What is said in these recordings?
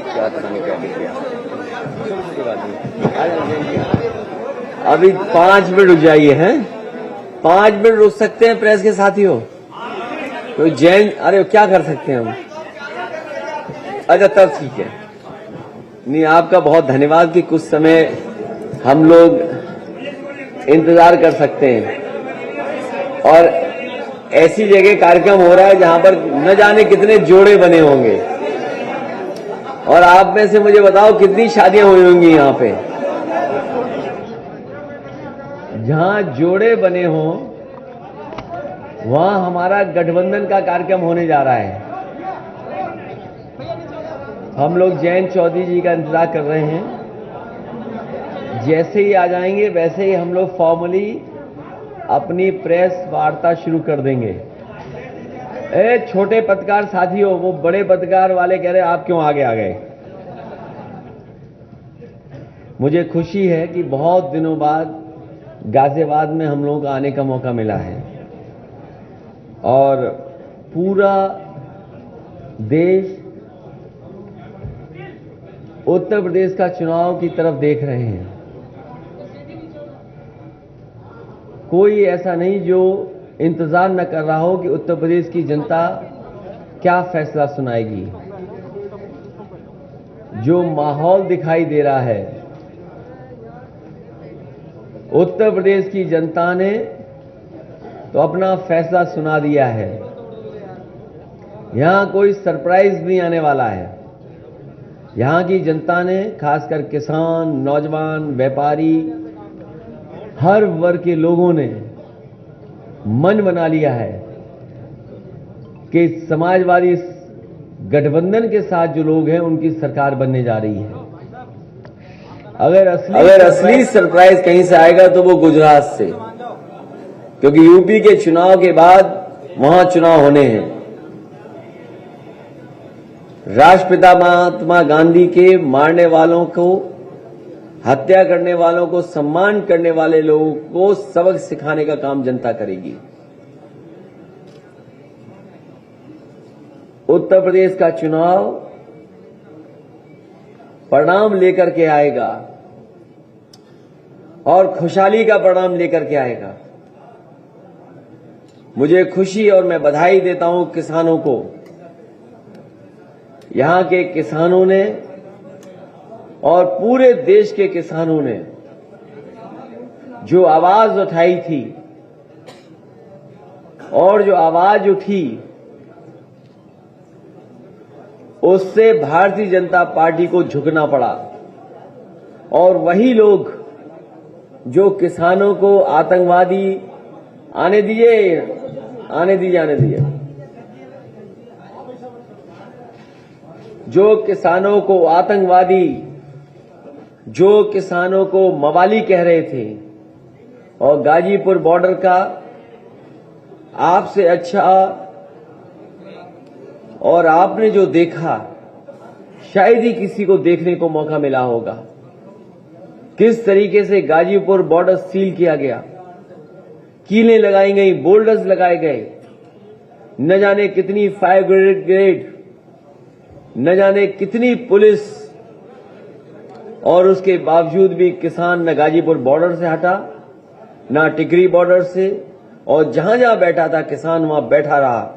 क्या पता नहीं क्या किया। अभी 5 मिनट रुक जाइए हैं, 5 मिनट रुक सकते हैं प्रेस के साथियों। तो जैन अरे क्या कर सकते हैं हम। अच्छा तब ठीक है। नहीं आपका बहुत धन्यवाद कि कुछ समय हम लोग इंतजार कर सकते हैं। और ऐसी जगह कार्यक्रम हो रहा है जहां पर न जाने कितने जोड़े बने होंगे। और आप में से मुझे बताओ कितनी शादियां हुई होंगी यहां पे। जहां जोड़े बने हों वहां हमारा गठबंधन का कार्यक्रम होने जा रहा है। हम लोग जयंत चौधरी जी का इंतजार कर रहे हैं। जैसे ही आ जाएंगे वैसे ही हम लोग फॉर्मली अपनी प्रेस वार्ता शुरू कर देंगे। छोटे पत्रकार साथियों, वो बड़े पत्रकार वाले कह रहे आप क्यों आगे आ गए। मुझे खुशी है कि बहुत दिनों बाद गाजियाबाद में हम लोगों को आने का मौका मिला है और पूरा देश उत्तर प्रदेश का चुनाव की तरफ देख रहे हैं। कोई ऐसा नहीं जो इंतजार न कर रहा हो कि उत्तर प्रदेश की जनता क्या फैसला सुनाएगी। जो माहौल दिखाई दे रहा है, उत्तर प्रदेश की जनता ने तो अपना फैसला सुना दिया है। यहां कोई सरप्राइज नहीं आने वाला है। यहां की जनता ने, खासकर किसान, नौजवान, व्यापारी, हर वर्ग के लोगों ने मन बना लिया है कि समाजवादी गठबंधन के साथ जो लोग हैं उनकी सरकार बनने जा रही है। अगर असली सरप्राइज कहीं से आएगा तो वो गुजरात से, क्योंकि यूपी के चुनाव के बाद वहां चुनाव होने हैं। राष्ट्रपिता महात्मा गांधी के मारने वालों को, हत्या करने वालों को सम्मान करने वाले लोगों को सबक सिखाने का काम जनता करेगी। उत्तर प्रदेश का चुनाव परिणाम लेकर के आएगा और खुशहाली का परिणाम लेकर के आएगा। मुझे खुशी और मैं बधाई देता हूं किसानों को। यहां के किसानों ने और पूरे देश के किसानों ने जो आवाज उठाई थी और जो आवाज उठी उससे भारतीय जनता पार्टी को झुकना पड़ा। और वही लोग जो किसानों को आतंकवादी आने दीजिए जो किसानों को आतंकवादी, जो किसानों को मवाली कह रहे थे और गाजीपुर बॉर्डर का आपसे अच्छा और आपने जो देखा शायद ही किसी को देखने को मौका मिला होगा। किस तरीके से गाजीपुर बॉर्डर सील किया गया, कीलें लगाई गई, बोल्डर्स लगाए गए, न जाने कितनी फायर ब्रिगेड, न जाने कितनी पुलिस, और उसके बावजूद भी किसान न गाजीपुर बॉर्डर से हटा, न टिकरी बॉर्डर से, और जहां जहां बैठा था किसान वहां बैठा रहा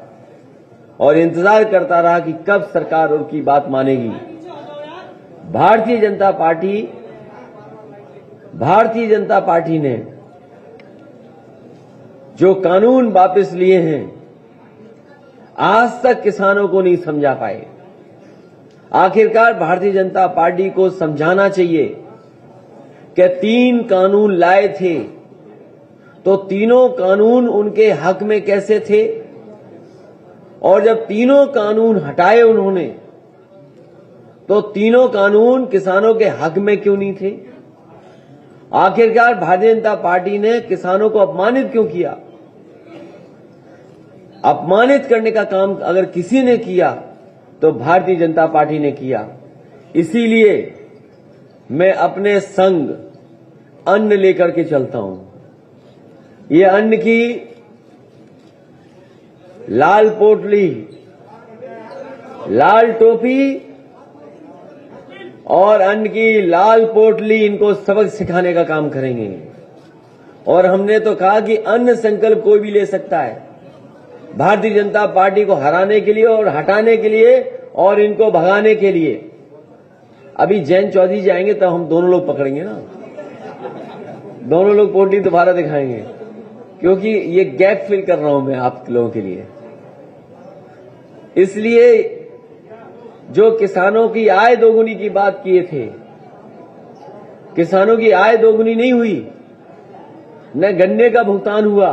और इंतजार करता रहा कि कब सरकार उनकी बात मानेगी। भारतीय जनता पार्टी ने जो कानून वापस लिए हैं आज तक किसानों को नहीं समझा पाए। आखिरकार भारतीय जनता पार्टी को समझाना चाहिए कि 3 कानून लाए थे तो तीनों कानून उनके हक में कैसे थे, और जब तीनों कानून हटाए उन्होंने तो तीनों कानून किसानों के हक में क्यों नहीं थे। आखिरकार भारतीय जनता पार्टी ने किसानों को अपमानित क्यों किया। अपमानित करने का काम अगर किसी ने किया तो भारतीय जनता पार्टी ने किया। इसीलिए मैं अपने संग अन्न लेकर के चलता हूं। ये अन्न की लाल पोटली लाल टोपी और अन्न की लाल पोटली इनको सबक सिखाने का काम करेंगे। और हमने तो कहा कि अन्न संकल्प कोई भी ले सकता है, भारतीय जनता पार्टी को हराने के लिए और हटाने के लिए और इनको भगाने के लिए। अभी जयंत चौधरी जाएंगे तब हम दोनों लोग पकड़ेंगे ना, दोनों लोग पोटली दोबारा दिखाएंगे, क्योंकि ये गैप फिल कर रहा हूं मैं आप लोगों के लिए। इसलिए जो किसानों की आय दोगुनी की बात किए थे, किसानों की आय दोगुनी नहीं हुई, न गन्ने का भुगतान हुआ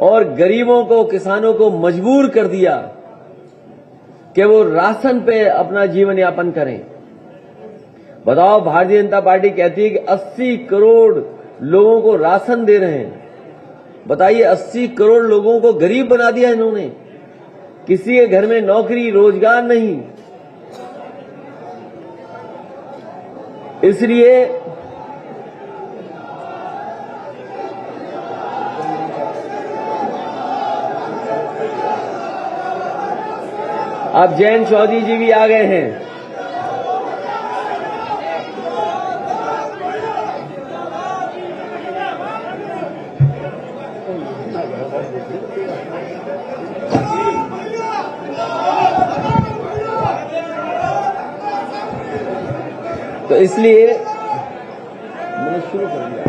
और गरीबों को, किसानों को मजबूर कर दिया कि वो राशन पे अपना जीवन यापन करें। बताओ, भारतीय जनता पार्टी कहती है कि 80 करोड़ लोगों को राशन दे रहे हैं। बताइए, 80 करोड़ लोगों को गरीब बना दिया इन्होंने। किसी के घर में नौकरी रोजगार नहीं। इसलिए अब जयंत चौधरी जी भी आ गए हैं। तो इसलिए मैंने शुरू कर दिया।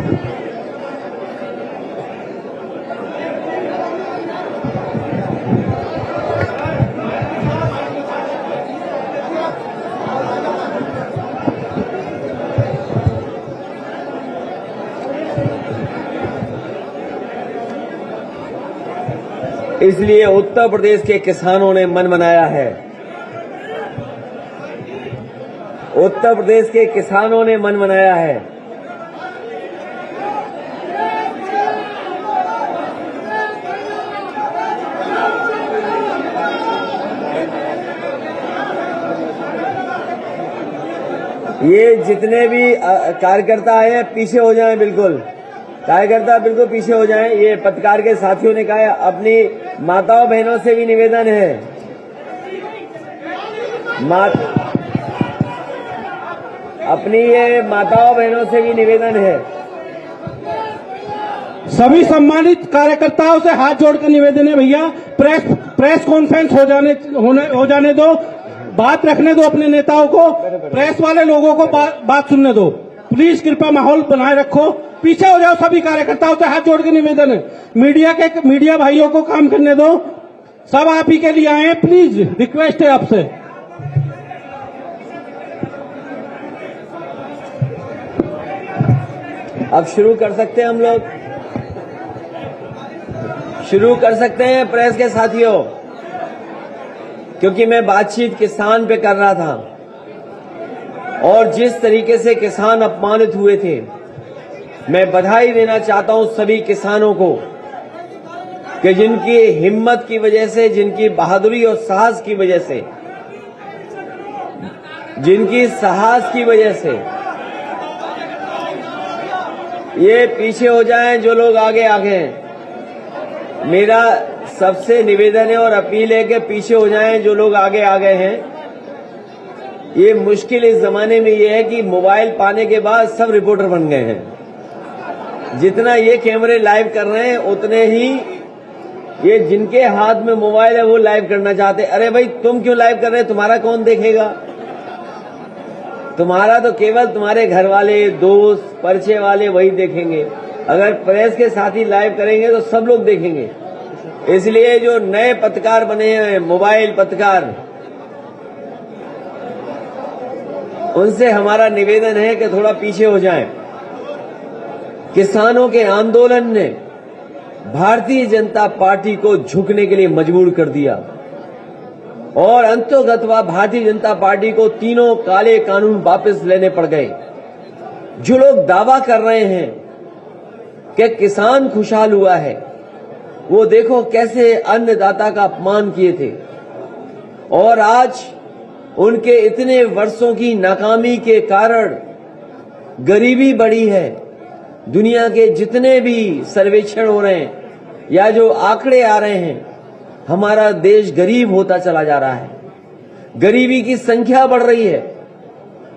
इसलिए उत्तर प्रदेश के किसानों ने मन बनाया है। उत्तर प्रदेश के किसानों ने मन बनाया है। ये जितने भी कार्यकर्ता हैं पीछे हो जाएं, बिल्कुल कार्यकर्ता बिल्कुल पीछे हो जाएं। ये पत्रकार के साथियों ने कहा है, अपनी माताओं बहनों से भी निवेदन है, अपनी ये माताओं बहनों से भी निवेदन है। सभी सम्मानित कार्यकर्ताओं से हाथ जोड़कर निवेदन है, भैया प्रेस कॉन्फ्रेंस हो जाने दो, बात रखने दो अपने नेताओं को, प्रेस वाले लोगों को बात सुनने दो। प्लीज कृपया माहौल बनाए रखो, पीछे हो जाओ। सभी कार्यकर्ताओं से हाथ जोड़ के निवेदन है, मीडिया भाइयों को काम करने दो। सब आप ही के लिए आए हैं, प्लीज रिक्वेस्ट है आपसे। अब शुरू कर सकते हैं, हम लोग शुरू कर सकते हैं प्रेस के साथियों, क्योंकि मैं बातचीत किसान पे कर रहा था और जिस तरीके से किसान अपमानित हुए थे, मैं बधाई देना चाहता हूं सभी किसानों को कि जिनकी हिम्मत की वजह से, जिनकी बहादुरी और साहस की वजह से, जिनकी साहस की वजह से ये पीछे हो जाएं, जो लोग आगे हैं। मेरा सबसे निवेदन है और अपील है कि पीछे हो जाएं जो लोग आगे आ गए हैं। ये मुश्किल इस जमाने में ये है कि मोबाइल पाने के बाद सब रिपोर्टर बन गए हैं। जितना ये कैमरे लाइव कर रहे हैं, उतने ही ये जिनके हाथ में मोबाइल है वो लाइव करना चाहते। अरे भाई, तुम क्यों लाइव कर रहे हैं? तुम्हारा कौन देखेगा? तुम्हारा तो केवल तुम्हारे घर वाले, दोस्त, परिचय वाले वही देखेंगे। अगर प्रेस के साथी लाइव करेंगे तो सब लोग देखेंगे। इसलिए जो नए पत्रकार बने हैं, मोबाइल पत्रकार, उनसे हमारा निवेदन है कि थोड़ा पीछे हो जाएं। किसानों के आंदोलन ने भारतीय जनता पार्टी को झुकने के लिए मजबूर कर दिया और अंततः भारतीय जनता पार्टी को तीनों काले कानून वापस लेने पड़ गए। जो लोग दावा कर रहे हैं कि किसान खुशहाल हुआ है, वो देखो कैसे अन्नदाता का अपमान किए थे और आज उनके इतने वर्षों की नाकामी के कारण गरीबी बढ़ी है। दुनिया के जितने भी सर्वेक्षण हो रहे हैं या जो आंकड़े आ रहे हैं, हमारा देश गरीब होता चला जा रहा है। गरीबी की संख्या बढ़ रही है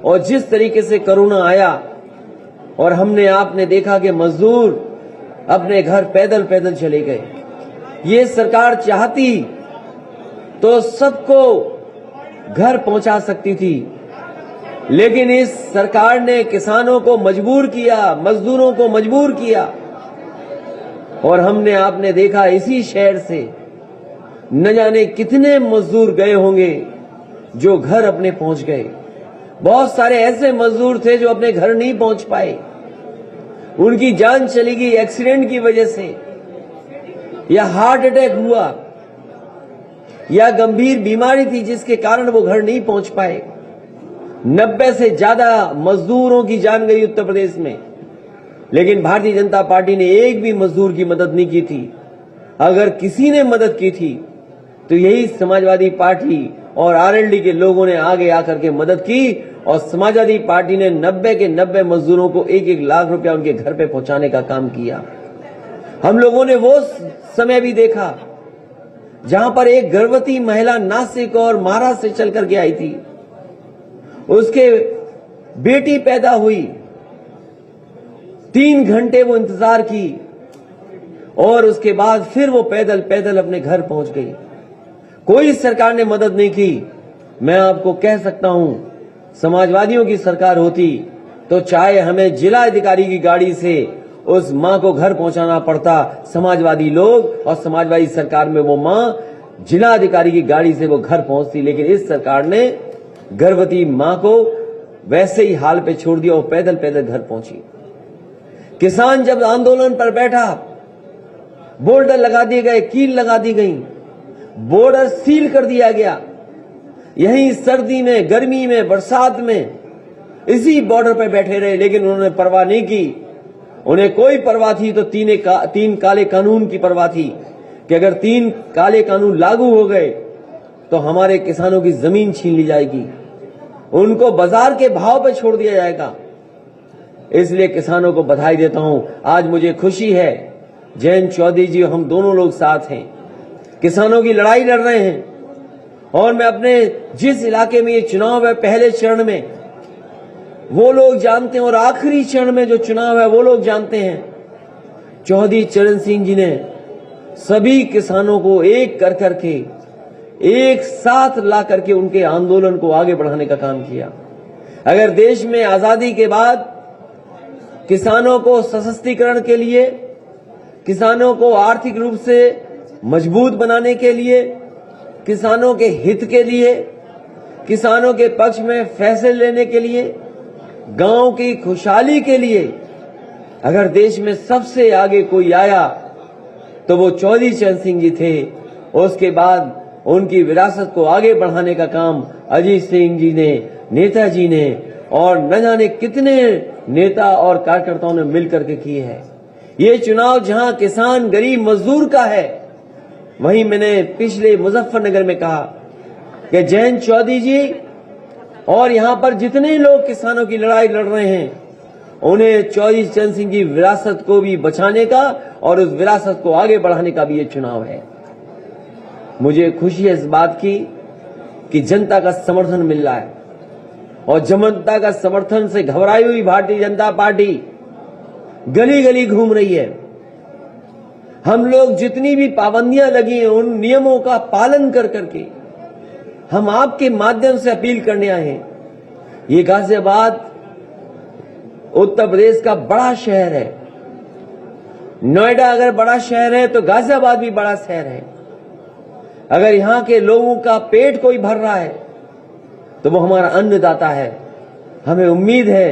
और जिस तरीके से कोरोना आया और आपने देखा कि मजदूर अपने घर पैदल पैदल चले गए। ये सरकार चाहती तो सबको घर पहुंचा सकती थी, लेकिन इस सरकार ने किसानों को मजबूर किया, मजदूरों को मजबूर किया। और आपने देखा इसी शहर से न जाने कितने मजदूर गए होंगे जो घर अपने पहुंच गए। बहुत सारे ऐसे मजदूर थे जो अपने घर नहीं पहुंच पाए, उनकी जान चली गई एक्सीडेंट की वजह से, या हार्ट अटैक हुआ, या गंभीर बीमारी थी जिसके कारण वो घर नहीं पहुंच पाए। 90 से ज्यादा मजदूरों की जान गई उत्तर प्रदेश में, लेकिन भारतीय जनता पार्टी ने एक भी मजदूर की मदद नहीं की थी। अगर किसी ने मदद की थी तो यही समाजवादी पार्टी और आरएलडी के लोगों ने आगे आकर के मदद की और समाजवादी पार्टी ने 90 के 90 मजदूरों को 1-1 लाख रुपया उनके घर पे पहुंचाने का काम किया। हम लोगों ने वो समय भी देखा जहां पर एक गर्भवती महिला नासिक और महाराष्ट्र से चल करके आई थी, उसके बेटी पैदा हुई, 3 घंटे वो इंतजार की और उसके बाद फिर वो पैदल पैदल अपने घर पहुंच गई। कोई सरकार ने मदद नहीं की। मैं आपको कह सकता हूं, समाजवादियों की सरकार होती तो चाहे हमें जिला अधिकारी की गाड़ी से उस मां को घर पहुंचाना पड़ता, समाजवादी लोग और समाजवादी सरकार में वो मां जिला अधिकारी की गाड़ी से वो घर पहुंचती। लेकिन इस सरकार ने गर्भवती मां को वैसे ही हाल पे छोड़ दिया और पैदल पैदल घर पहुंची। किसान जब आंदोलन पर बैठा, बोर्डर लगा दिए गए, कील लगा दी गई, बॉर्डर सील कर दिया गया। यहीं सर्दी में, गर्मी में, बरसात में इसी बॉर्डर पर बैठे रहे, लेकिन उन्होंने परवाह नहीं की। उन्हें कोई परवाह थी तो 3 काले कानून की परवाह थी कि अगर 3 काले कानून लागू हो गए तो हमारे किसानों की जमीन छीन ली जाएगी, उनको बाजार के भाव पर छोड़ दिया जाएगा। इसलिए किसानों को बधाई देता हूं। आज मुझे खुशी है, जयंत चौधरी जी हम दोनों लोग साथ हैं, किसानों की लड़ाई लड़ रहे हैं। और मैं अपने जिस इलाके में ये चुनाव है, पहले चरण में वो लोग जानते हैं और आखिरी चरण में जो चुनाव है वो लोग जानते हैं। चौधरी चरण सिंह जी ने सभी किसानों को एक कर करके एक साथ ला करके उनके आंदोलन को आगे बढ़ाने का काम किया। अगर देश में आजादी के बाद किसानों को सशक्तिकरण के लिए, किसानों को आर्थिक रूप से मजबूत बनाने के लिए, किसानों के हित के लिए, किसानों के पक्ष में फैसले लेने के लिए, गांव की खुशहाली के लिए अगर देश में सबसे आगे कोई आया तो वो चौधरी चरण सिंह जी थे। उसके बाद उनकी विरासत को आगे बढ़ाने का काम अजीत सिंह जी ने, नेताजी ने और न जाने कितने नेता और कार्यकर्ताओं ने मिलकर के किए हैं। ये चुनाव जहां किसान, गरीब, मजदूर का है, वहीं मैंने पिछले मुजफ्फरनगर में कहा कि जयंत चौधरी जी और यहां पर जितने लोग किसानों की लड़ाई लड़ रहे हैं, उन्हें चौधरी चरण सिंह की विरासत को भी बचाने का और उस विरासत को आगे बढ़ाने का भी ये चुनाव है। मुझे खुशी है इस बात की कि जनता का समर्थन मिल रहा है और जनता का समर्थन से घबराई हुई भारतीय जनता पार्टी गली गली घूम रही है। हम लोग जितनी भी पाबंदियां लगी हैं उन नियमों का पालन कर करके हम आपके माध्यम से अपील करने आए हैं। ये गाजियाबाद उत्तर प्रदेश का बड़ा शहर है। नोएडा अगर बड़ा शहर है तो गाजियाबाद भी बड़ा शहर है। अगर यहां के लोगों का पेट कोई भर रहा है तो वो हमारा अन्नदाता है। हमें उम्मीद है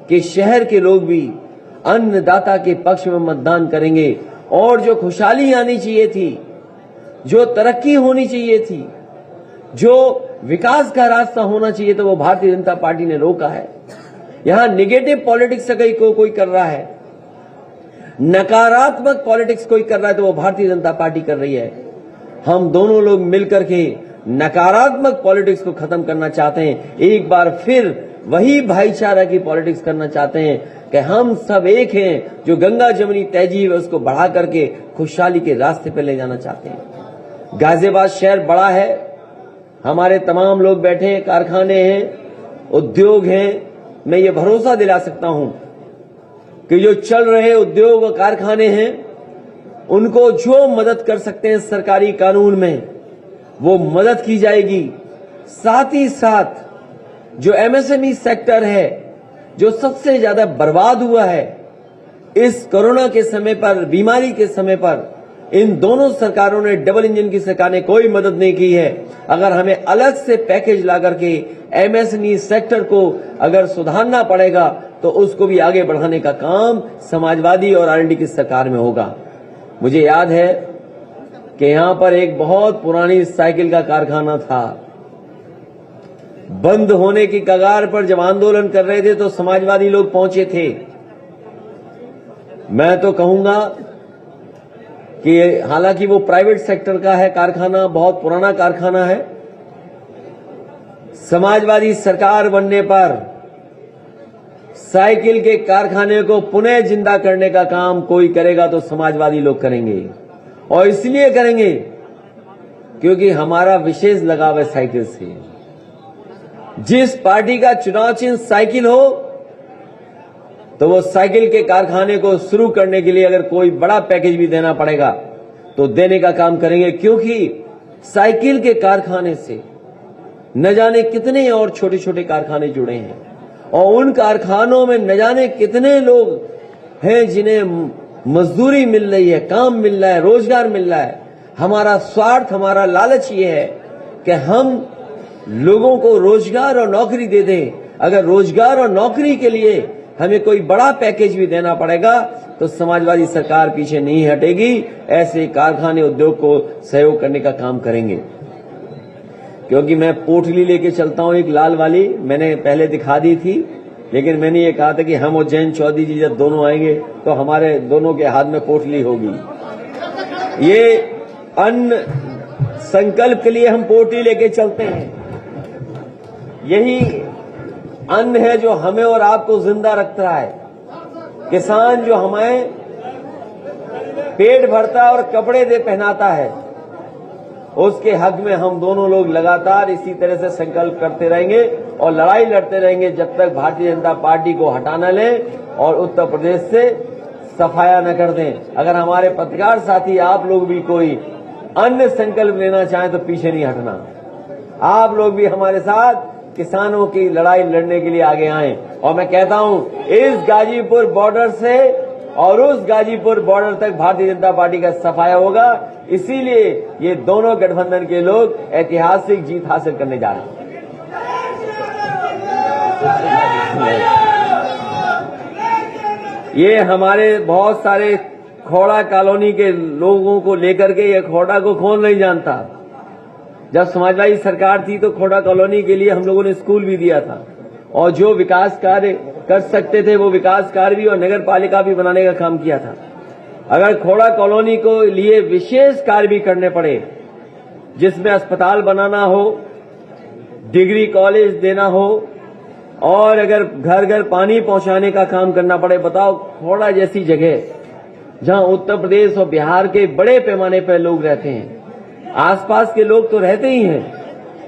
कि शहर के लोग भी अन्नदाता के पक्ष में मतदान करेंगे और जो खुशहाली आनी चाहिए थी, जो तरक्की होनी चाहिए थी, जो विकास का रास्ता होना चाहिए तो वो भारतीय जनता पार्टी ने रोका है। यहां निगेटिव पॉलिटिक्स अगर कोई कर रहा है, नकारात्मक पॉलिटिक्स कोई कर रहा है तो वो भारतीय जनता पार्टी कर रही है। हम दोनों लोग मिलकर के नकारात्मक पॉलिटिक्स को खत्म करना चाहते हैं। एक बार फिर वही भाईचारा की पॉलिटिक्स करना चाहते हैं कि हम सब एक हैं। जो गंगा जमुनी तहजीब है उसको बढ़ा करके खुशहाली के रास्ते पर ले जाना चाहते हैं। गाजियाबाद शहर बड़ा है, हमारे तमाम लोग बैठे हैं, कारखाने हैं, उद्योग हैं। मैं ये भरोसा दिला सकता हूं कि जो चल रहे उद्योग और कारखाने हैं, उनको जो मदद कर सकते हैं सरकारी कानून में, वो मदद की जाएगी। साथ ही साथ जो एमएसएमई सेक्टर है, जो सबसे ज्यादा बर्बाद हुआ है इस कोरोना के समय पर, बीमारी के समय पर, इन दोनों सरकारों ने, डबल इंजन की सरकार ने कोई मदद नहीं की है। अगर हमें अलग से पैकेज ला करके एमएसएमई सेक्टर को अगर सुधारना पड़ेगा तो उसको भी आगे बढ़ाने का काम समाजवादी और आरएलडी की सरकार में होगा। मुझे याद है कि यहां पर एक बहुत पुरानी साइकिल का कारखाना था, बंद होने की कगार पर जब आंदोलन कर रहे थे तो समाजवादी लोग पहुंचे थे। मैं तो कहूंगा कि हालांकि वो प्राइवेट सेक्टर का है कारखाना, बहुत पुराना कारखाना है, समाजवादी सरकार बनने पर साइकिल के कारखाने को पुनः जिंदा करने का काम कोई करेगा तो समाजवादी लोग करेंगे। और इसलिए करेंगे क्योंकि हमारा विशेष लगाव है साइकिल से। जिस पार्टी का चुनाव चिन्ह साइकिल हो तो वो साइकिल के कारखाने को शुरू करने के लिए अगर कोई बड़ा पैकेज भी देना पड़ेगा तो देने का काम करेंगे, क्योंकि साइकिल के कारखाने से न जाने कितने और छोटे छोटे कारखाने जुड़े हैं और उन कारखानों में न जाने कितने लोग हैं जिन्हें मजदूरी मिल रही है, काम मिल रहा है, रोजगार मिल रहा है। हमारा स्वार्थ, हमारा लालच ये है कि हम लोगों को रोजगार और नौकरी दे दें। अगर रोजगार और नौकरी के लिए हमें कोई बड़ा पैकेज भी देना पड़ेगा तो समाजवादी सरकार पीछे नहीं हटेगी। ऐसे कारखाने, उद्योग को सहयोग करने का काम करेंगे। क्योंकि मैं पोटली लेके चलता हूं, एक लाल वाली, मैंने पहले दिखा दी थी, लेकिन मैंने ये कहा था कि हम और जयंत चौधरी जी जब दोनों आएंगे तो हमारे दोनों के हाथ में पोटली होगी। ये अन्न संकल्प के लिए हम पोटली लेके चलते हैं। यही अन्न है जो हमें और आपको जिंदा रखता है। किसान जो हमें पेट भरता है और कपड़े दे पहनाता है, उसके हक में हम दोनों लोग लगातार इसी तरह से संकल्प करते रहेंगे और लड़ाई लड़ते रहेंगे जब तक भारतीय जनता पार्टी को हटा न लें और उत्तर प्रदेश से सफाया न कर दें। अगर हमारे पत्रकार साथी आप लोग भी कोई अन्य संकल्प लेना चाहें तो पीछे नहीं हटना। आप लोग भी हमारे साथ किसानों की लड़ाई लड़ने के लिए आगे आएं। और मैं कहता हूं, इस गाजीपुर बॉर्डर से और उस गाजीपुर बॉर्डर तक भारतीय जनता पार्टी का सफाया होगा। इसीलिए ये दोनों गठबंधन के लोग ऐतिहासिक जीत हासिल करने जा रहे हैं। ये हमारे बहुत सारे खोड़ा कॉलोनी के लोगों को लेकर के, ये खोड़ा को कौन नहीं जानता। जब समाजवादी सरकार थी तो खोड़ा कॉलोनी के लिए हम लोगों ने स्कूल भी दिया था और जो विकास कार्य कर सकते थे वो विकास कार्य भी और नगर पालिका भी बनाने का काम किया था। अगर खोड़ा कॉलोनी को लिए विशेष कार्य भी करने पड़े, जिसमें अस्पताल बनाना हो, डिग्री कॉलेज देना हो और अगर घर घर पानी पहुंचाने का काम करना पड़े, बताओ खोड़ा जैसी जगह जहां उत्तर प्रदेश और बिहार के बड़े पैमाने पर लोग रहते हैं, आसपास के लोग तो रहते ही हैं,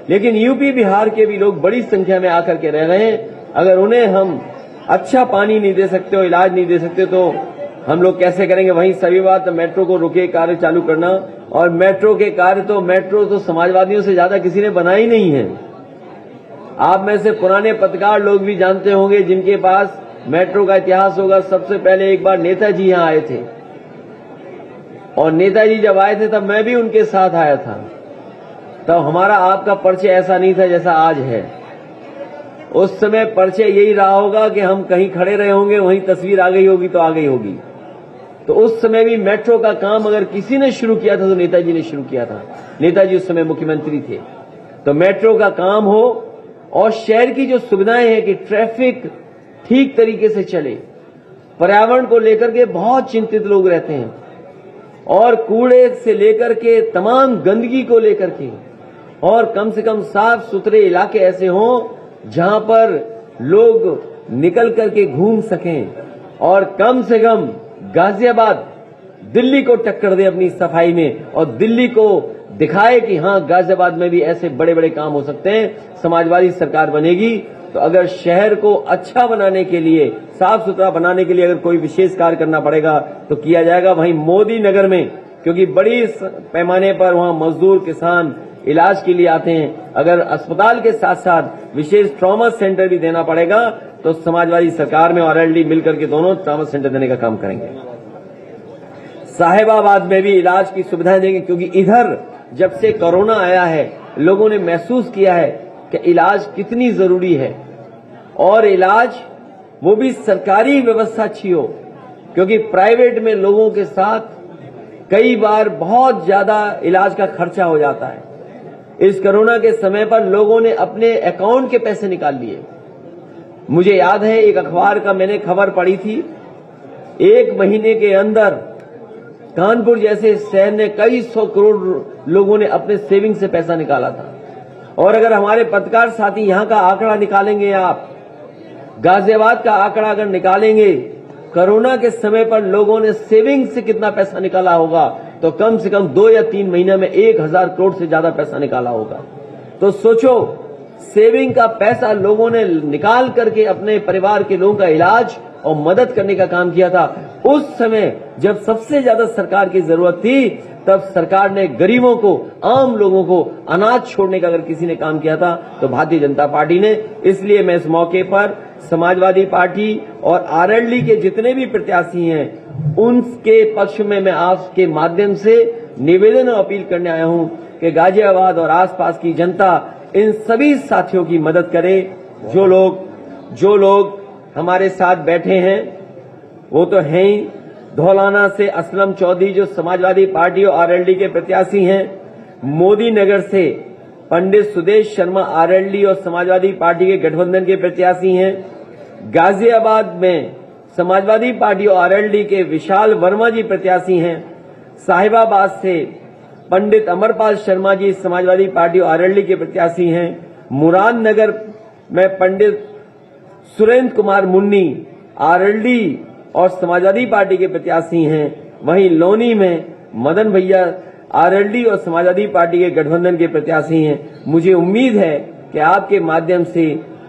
लेकिन यूपी बिहार के भी लोग बड़ी संख्या में आकर के रह रहे हैं। अगर उन्हें हम अच्छा पानी नहीं दे सकते हो, इलाज नहीं दे सकते तो हम लोग कैसे करेंगे। वहीं सभी बात मेट्रो को रुके कार्य चालू करना, और मेट्रो के कार्य तो मेट्रो तो समाजवादियों से ज्यादा किसी ने बनाई नहीं है। आप में से पुराने पत्रकार लोग भी जानते होंगे जिनके पास मेट्रो का इतिहास होगा। सबसे पहले एक बार नेताजी यहां आए थे और नेताजी जब आए थे तब मैं भी उनके साथ आया था। तब हमारा आपका परिचय ऐसा नहीं था जैसा आज है। उस समय परिचय यही रहा होगा कि हम कहीं खड़े रहे होंगे, वहीं तस्वीर आ गई होगी तो आ गई होगी। तो उस समय भी मेट्रो का काम अगर किसी ने शुरू किया था तो नेताजी ने शुरू किया था। नेताजी उस समय मुख्यमंत्री थे। तो मेट्रो का काम हो और शहर की जो सुविधाएं हैं कि ट्रैफिक ठीक तरीके से चले, पर्यावरण को लेकर के बहुत चिंतित लोग रहते हैं और कूड़े से लेकर के तमाम गंदगी को लेकर के, और कम से कम साफ सुथरे इलाके ऐसे हों जहां पर लोग निकल करके घूम सकें। और कम से कम गाजियाबाद दिल्ली को टक्कर दे अपनी सफाई में और दिल्ली को दिखाए कि हां गाजियाबाद में भी ऐसे बड़े बड़े काम हो सकते हैं। समाजवादी सरकार बनेगी तो अगर शहर को अच्छा बनाने के लिए, साफ सुथरा बनाने के लिए अगर कोई विशेष कार्य करना पड़ेगा तो किया जाएगा। वहीं मोदी नगर में, क्योंकि बड़ी पैमाने पर वहां मजदूर किसान इलाज के लिए आते हैं, अगर अस्पताल के साथ साथ विशेष ट्रॉमा सेंटर भी देना पड़ेगा तो समाजवादी सरकार में और आरएलडी मिलकर के दोनों ट्रॉमा सेंटर देने का काम करेंगे। साहिबाबाद में भी इलाज की सुविधाएं देंगे, क्योंकि इधर जब से कोरोना आया है लोगों ने महसूस किया है कि इलाज कितनी जरूरी है, और इलाज वो भी सरकारी व्यवस्था अच्छी हो, क्योंकि प्राइवेट में लोगों के साथ कई बार बहुत ज्यादा इलाज का खर्चा हो जाता है। इस कोरोना के समय पर लोगों ने अपने अकाउंट के पैसे निकाल लिए। मुझे याद है एक अखबार का मैंने खबर पढ़ी थी, 1 महीने के अंदर कानपुर जैसे शहर ने कई 100 करोड़ लोगों ने अपने सेविंग से पैसा निकाला था। और अगर हमारे पत्रकार साथी यहां का आंकड़ा निकालेंगे, आप गाजियाबाद का आंकड़ा अगर निकालेंगे, कोरोना के समय पर लोगों ने सेविंग से कितना पैसा निकाला होगा, तो कम से कम 2 या 3 महीने में 1000 करोड़ से ज्यादा पैसा निकाला होगा। तो सोचो, सेविंग का पैसा लोगों ने निकाल करके अपने परिवार के लोगों का इलाज और मदद करने का काम किया था। उस समय जब सबसे ज्यादा सरकार की जरूरत थी, तब सरकार ने गरीबों को, आम लोगों को अनाज छोड़ने का अगर किसी ने काम किया था तो भारतीय जनता पार्टी ने। इसलिए मैं इस मौके पर समाजवादी पार्टी और आरएलडी के जितने भी प्रत्याशी हैं उनके पक्ष में मैं आपके माध्यम से निवेदन और अपील करने आया हूं कि गाजियाबाद और आसपास की जनता इन सभी साथियों की मदद करे। जो लोग हमारे साथ बैठे हैं वो तो हैं ही। धौलाना से असलम चौधरी जो समाजवादी पार्टी और आरएलडी के प्रत्याशी हैं, मोदी नगर से पंडित सुदेश शर्मा आरएलडी और समाजवादी पार्टी के गठबंधन के प्रत्याशी हैं, गाजियाबाद में समाजवादी पार्टी और आरएलडी के विशाल वर्मा जी प्रत्याशी हैं, साहिबाबाद से पंडित अमरपाल शर्मा जी समाजवादी पार्टी और आरएलडी के प्रत्याशी हैं, मुरादनगर में पंडित सुरेंद्र कुमार मुन्नी आरएलडी और समाजवादी पार्टी के प्रत्याशी हैं, वहीं लोनी में मदन भैया आरएलडी और समाजवादी पार्टी के गठबंधन के प्रत्याशी हैं। मुझे उम्मीद है कि आपके माध्यम से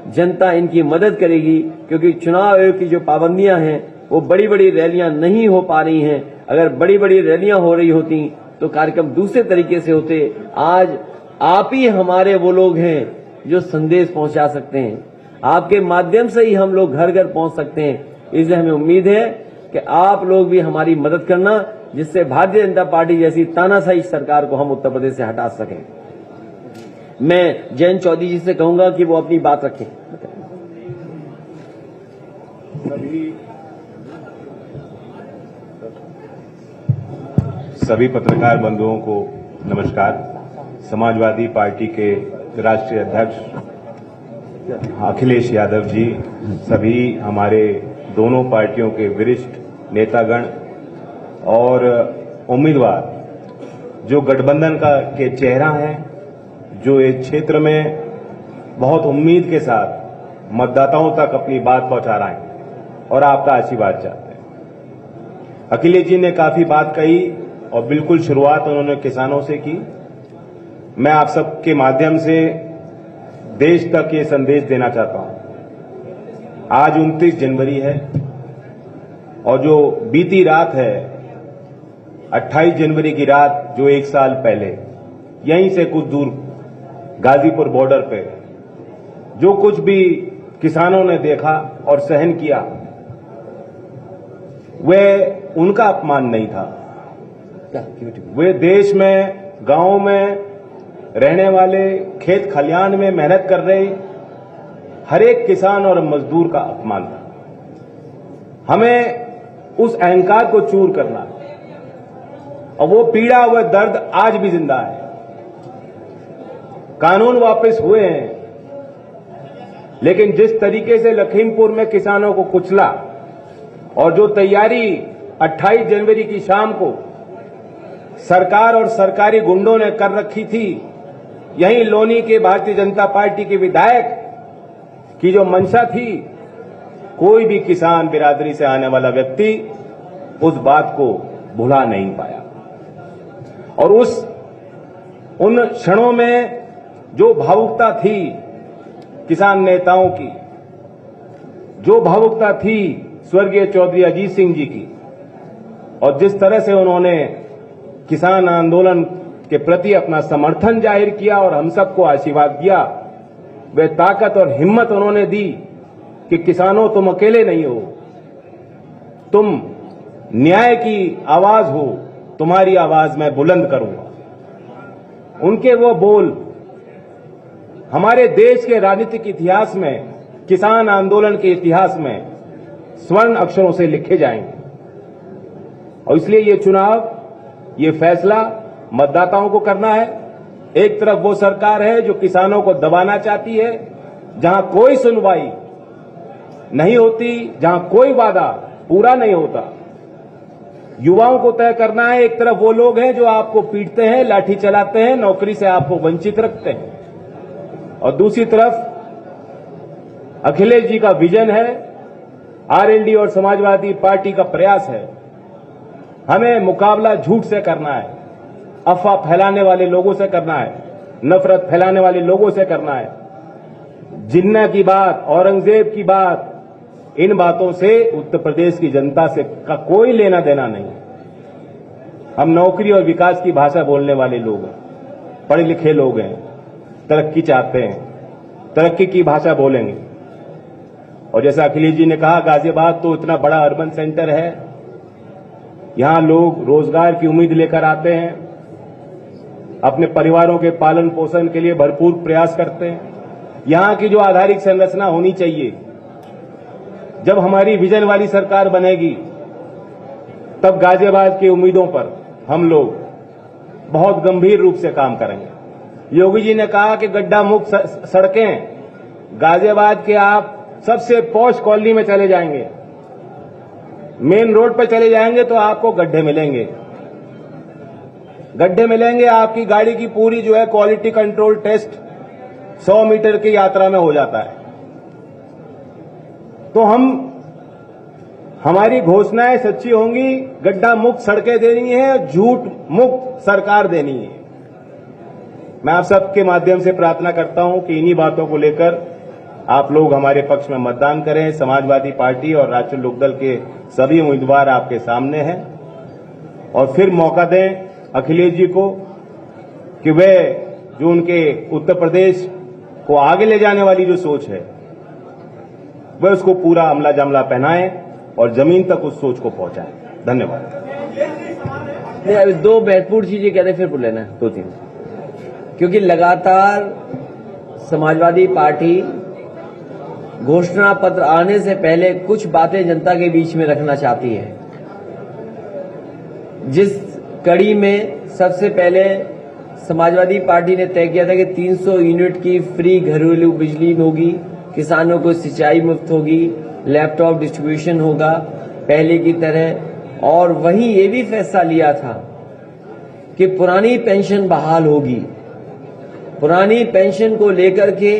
जनता इनकी मदद करेगी, क्योंकि चुनाव आयोग की जो पाबंदियां हैं वो बड़ी बड़ी रैलियां नहीं हो पा रही हैं। अगर बड़ी बड़ी रैलियां हो रही होती तो कार्यक्रम दूसरे तरीके से होते। आज आप ही हमारे वो लोग हैं जो संदेश पहुंचा सकते हैं, आपके माध्यम से ही हम लोग घर घर पहुंच सकते हैं। इसलिए हमें उम्मीद है कि आप लोग भी हमारी मदद करना, जिससे भारतीय जनता पार्टी जैसी तानाशाही सरकार को हम उत्तर प्रदेश से हटा सकें। मैं जयंत चौधरी जी से कहूंगा कि वो अपनी बात रखें। सभी पत्रकार बंधुओं को नमस्कार। समाजवादी पार्टी के राष्ट्रीय अध्यक्ष अखिलेश यादव जी, सभी हमारे दोनों पार्टियों के वरिष्ठ नेतागण और उम्मीदवार जो गठबंधन के चेहरा हैं, जो एक क्षेत्र में बहुत उम्मीद के साथ मतदाताओं तक अपनी बात पहुंचा रहे हैं और आपका आशीर्वाद चाहते हैं। अखिलेश जी ने काफी बात कही और बिल्कुल शुरुआत उन्होंने किसानों से की। मैं आप सबके माध्यम से देश तक ये संदेश देना चाहता हूं। आज 29 जनवरी है और जो बीती रात है 28 जनवरी की रात, जो 1 साल पहले यहीं से कुछ दूर गाजीपुर बॉर्डर पे जो कुछ भी किसानों ने देखा और सहन किया, वह उनका अपमान नहीं था। वे देश में, गांव में रहने वाले, खेत खलियान में मेहनत कर रहे हर एक किसान और मजदूर का अपमान था। हमें उस अहंकार को चूर करना है और वो पीड़ा, वह दर्द आज भी जिंदा है। कानून वापस हुए हैं, लेकिन जिस तरीके से लखीमपुर में किसानों को कुचला और जो तैयारी 28 जनवरी की शाम को सरकार और सरकारी गुंडों ने कर रखी थी, यहीं लोनी के भारतीय जनता पार्टी के विधायक की जो मंशा थी, कोई भी किसान बिरादरी से आने वाला व्यक्ति उस बात को भुला नहीं पाया। और उन क्षणों में जो भावुकता थी किसान नेताओं की, जो भावुकता थी स्वर्गीय चौधरी अजीत सिंह जी की, और जिस तरह से उन्होंने किसान आंदोलन के प्रति अपना समर्थन जाहिर किया और हम सबको आशीर्वाद दिया, वे ताकत और हिम्मत उन्होंने दी कि किसानों तुम अकेले नहीं हो, तुम न्याय की आवाज हो, तुम्हारी आवाज मैं बुलंद करूंगा। उनके वो बोल हमारे देश के राजनीतिक इतिहास में, किसान आंदोलन के इतिहास में स्वर्ण अक्षरों से लिखे जाएंगे। और इसलिए ये चुनाव, ये फैसला मतदाताओं को करना है। एक तरफ वो सरकार है जो किसानों को दबाना चाहती है, जहां कोई सुनवाई नहीं होती, जहां कोई वादा पूरा नहीं होता। युवाओं को तय करना है, एक तरफ वो लोग हैं जो आपको पीटते हैं, लाठी चलाते हैं, नौकरी से आपको वंचित रखते हैं, और दूसरी तरफ अखिलेश जी का विजन है, आरएलडी और समाजवादी पार्टी का प्रयास है। हमें मुकाबला झूठ से करना है, अफवाह फैलाने वाले लोगों से करना है, नफरत फैलाने वाले लोगों से करना है। जिन्ना की बात, औरंगजेब की बात, इन बातों से उत्तर प्रदेश की जनता से का कोई लेना देना नहीं। हम नौकरी और विकास की भाषा बोलने वाले लोग हैं, पढ़े लिखे लोग हैं, तरक्की चाहते हैं, तरक्की की भाषा बोलेंगे। और जैसा अखिलेश जी ने कहा, गाजियाबाद तो इतना बड़ा अर्बन सेंटर है, यहां लोग रोजगार की उम्मीद लेकर आते हैं, अपने परिवारों के पालन पोषण के लिए भरपूर प्रयास करते हैं। यहां की जो आधारिक संरचना होनी चाहिए, जब हमारी विजन वाली सरकार बनेगी, तब गाजियाबाद की उम्मीदों पर हम लोग बहुत गंभीर रूप से काम करेंगे। योगी जी ने कहा कि गड्ढा मुक्त सड़कें, गाजियाबाद के आप सबसे पॉश कॉलोनी में चले जाएंगे, मेन रोड पर चले जाएंगे तो आपको गड्ढे मिलेंगे, गड्ढे मिलेंगे। आपकी गाड़ी की पूरी जो है क्वालिटी कंट्रोल टेस्ट 100 मीटर की यात्रा में हो जाता है। तो हमारी घोषणाएं सच्ची होंगी, गड्ढा मुक्त सड़कें देनी है, झूठ मुक्त सरकार देनी है। मैं आप सबके माध्यम से प्रार्थना करता हूं कि इन्हीं बातों को लेकर आप लोग हमारे पक्ष में मतदान करें। समाजवादी पार्टी और राष्ट्रीय लोकदल के सभी उम्मीदवार आपके सामने हैं, और फिर मौका दें अखिलेश जी को कि वे जो उनके उत्तर प्रदेश को आगे ले जाने वाली जो सोच है, वे उसको पूरा अमला जमला पहनाएं और जमीन तक उस सोच को पहुंचाएं। धन्यवाद। अभी दो महत्वपूर्ण चीजें कहते फिर बोल लेना, 2-3, क्योंकि लगातार समाजवादी पार्टी घोषणा पत्र आने से पहले कुछ बातें जनता के बीच में रखना चाहती है, जिस कड़ी में सबसे पहले समाजवादी पार्टी ने तय किया था कि 300 यूनिट की फ्री घरेलू बिजली होगी, किसानों को सिंचाई मुफ्त होगी, लैपटॉप डिस्ट्रीब्यूशन होगा पहले की तरह। और वहीं ये भी फैसला लिया था कि पुरानी पेंशन बहाल होगी। पुरानी पेंशन को लेकर के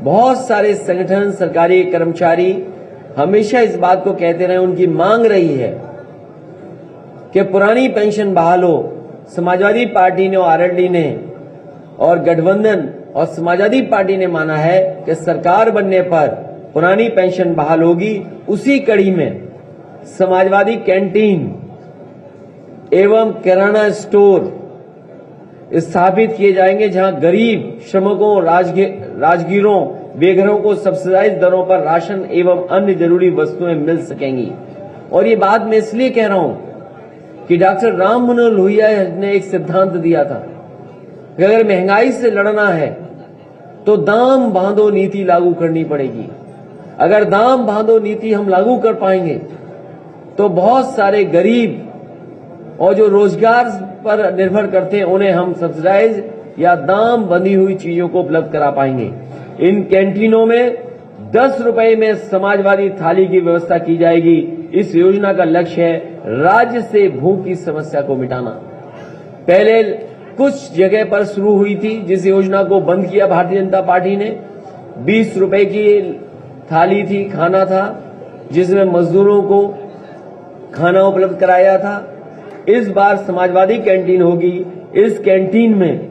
बहुत सारे संगठन, सरकारी कर्मचारी हमेशा इस बात को कहते रहे, उनकी मांग रही है कि पुरानी पेंशन बहाल हो। समाजवादी पार्टी ने और आरएलडी ने और गठबंधन और समाजवादी पार्टी ने माना है कि सरकार बनने पर पुरानी पेंशन बहाल होगी। उसी कड़ी में समाजवादी कैंटीन एवं किराना स्टोर स्थापित किए जाएंगे, जहां गरीब श्रमिकों, राजगीरों, बेघरों को सब्सिडाइज दरों पर राशन एवं अन्य जरूरी वस्तुएं मिल सकेंगी। और ये बात मैं इसलिए कह रहा हूं कि डॉक्टर राम मनोहर लोहिया ने एक सिद्धांत दिया था कि अगर महंगाई से लड़ना है तो दाम बांधो नीति लागू करनी पड़ेगी। अगर दाम बांधो नीति हम लागू कर पाएंगे तो बहुत सारे गरीब और जो रोजगार पर निर्भर करते हैं उन्हें हम सब्सिडाइज या दाम बंधी हुई चीजों को उपलब्ध करा पाएंगे। इन कैंटीनों में 10 रुपए में समाजवादी थाली की व्यवस्था की जाएगी। इस योजना का लक्ष्य है राज्य से भूख की समस्या को मिटाना। पहले कुछ जगह पर शुरू हुई थी, जिस योजना को बंद किया भारतीय जनता पार्टी ने। 20 रुपए की थाली थी, खाना था, जिसमें मजदूरों को खाना उपलब्ध कराया था। इस बार समाजवादी कैंटीन होगी। इस कैंटीन में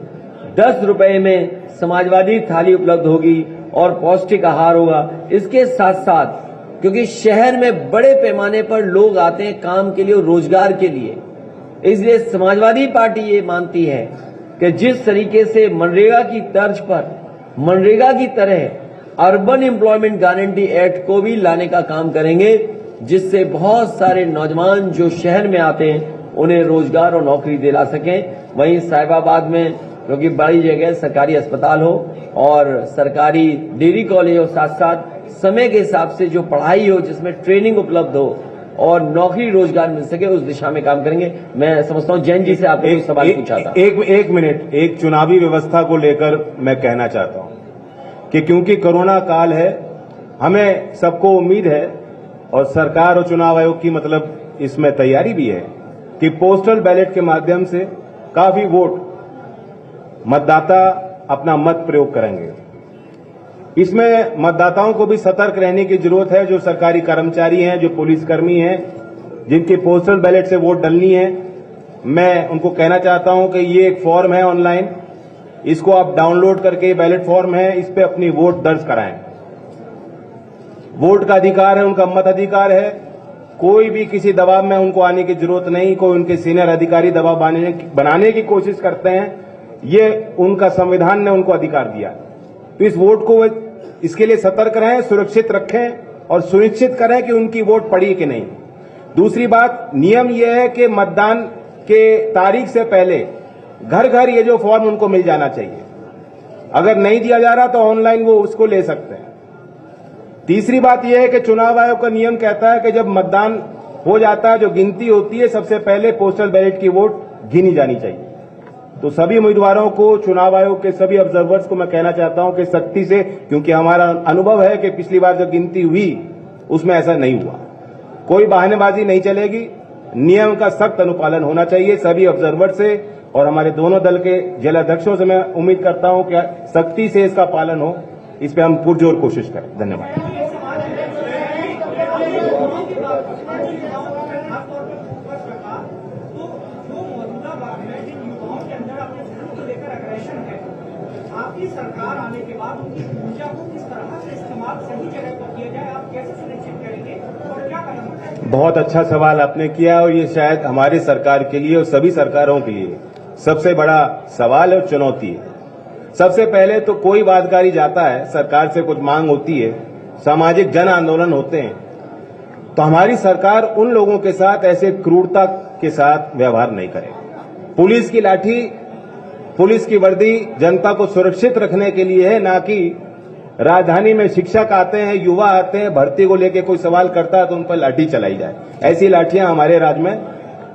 10 रुपए में समाजवादी थाली उपलब्ध होगी और पौष्टिक आहार होगा। इसके साथ साथ क्योंकि शहर में बड़े पैमाने पर लोग आते हैं काम के लिए और रोजगार के लिए, इसलिए समाजवादी पार्टी ये मानती है कि जिस तरीके से मनरेगा की तर्ज पर मनरेगा की तरह अर्बन एम्प्लॉयमेंट गारंटी एक्ट को भी लाने का काम करेंगे, जिससे बहुत सारे नौजवान जो शहर में आते हैं उन्हें रोजगार और नौकरी दिला सकें। वहीं साहिबाबाद में क्योंकि बड़ी जगह सरकारी अस्पताल हो और सरकारी डिग्री कॉलेज हो, साथ साथ समय के हिसाब से जो पढ़ाई हो जिसमें ट्रेनिंग उपलब्ध हो और नौकरी रोजगार मिल सके, उस दिशा में काम करेंगे। मैं समझता हूं जैन जी से आपने एक सवाल पूछा था। एक मिनट, एक चुनावी व्यवस्था को लेकर मैं कहना चाहता हूं कि क्योंकि कोरोना काल है, हमें सबको उम्मीद है और सरकार और चुनाव आयोग की मतलब इसमें तैयारी भी है कि पोस्टल बैलेट के माध्यम से काफी वोट मतदाता अपना मत प्रयोग करेंगे। इसमें मतदाताओं को भी सतर्क रहने की जरूरत है। जो सरकारी कर्मचारी हैं, जो पुलिसकर्मी हैं, जिनकी पोस्टल बैलेट से वोट डलनी है, मैं उनको कहना चाहता हूं कि ये एक फॉर्म है ऑनलाइन, इसको आप डाउनलोड करके, बैलेट फॉर्म है, इस पे अपनी वोट दर्ज कराएं। वोट का अधिकार है, उनका मत अधिकार है। कोई भी किसी दबाव में उनको आने की जरूरत नहीं। कोई उनके सीनियर अधिकारी दबाव बनाने की कोशिश करते हैं, ये उनका संविधान ने उनको अधिकार दिया। तो इस वोट को इसके लिए सतर्क रहें, सुरक्षित रखें और सुनिश्चित करें कि उनकी वोट पड़ी कि नहीं। दूसरी बात, नियम यह है कि मतदान के तारीख से पहले घर घर ये जो फॉर्म उनको मिल जाना चाहिए। अगर नहीं दिया जा रहा तो ऑनलाइन वो उसको ले सकते हैं। तीसरी बात यह है कि चुनाव आयोग का नियम कहता है कि जब मतदान हो जाता है, जो गिनती होती है, सबसे पहले पोस्टल बैलेट की वोट गिनी जानी चाहिए। तो सभी उम्मीदवारों को, चुनाव आयोग के सभी ऑब्जर्वर्स को मैं कहना चाहता हूं कि सख्ती से, क्योंकि हमारा अनुभव है कि पिछली बार जब गिनती हुई उसमें ऐसा नहीं हुआ। कोई बहानेबाजी नहीं चलेगी, नियम का सख्त अनुपालन होना चाहिए सभी ऑब्जर्वर से, और हमारे दोनों दल के जिलाध्यक्षों से मैं उम्मीद करता हूं कि सख्ती से इसका पालन हो। इस पर हम पुरजोर कोशिश करें। धन्यवाद। आपकी सरकार आने के बाद उनकी ऊर्जा को किस तरह से इस्तेमाल सही जगह पर किया जाए, आप कैसे सुनिश्चित करेंगे और क्या कदम उठाएंगे? बहुत अच्छा सवाल आपने किया और ये शायद हमारी सरकार के लिए और सभी सरकारों के लिए सबसे बड़ा सवाल और चुनौती है। सबसे पहले तो कोई वादकारी जाता है, सरकार से कुछ मांग होती है, सामाजिक जन आंदोलन होते हैं, तो हमारी सरकार उन लोगों के साथ ऐसे क्रूरता के साथ व्यवहार नहीं करेगी। पुलिस की लाठी, पुलिस की वर्दी जनता को सुरक्षित रखने के लिए है, ना कि राजधानी में शिक्षक आते हैं, युवा आते हैं, भर्ती को लेकर कोई सवाल करता है तो उन पर लाठी चलाई जाए। ऐसी लाठियां हमारे राज्य में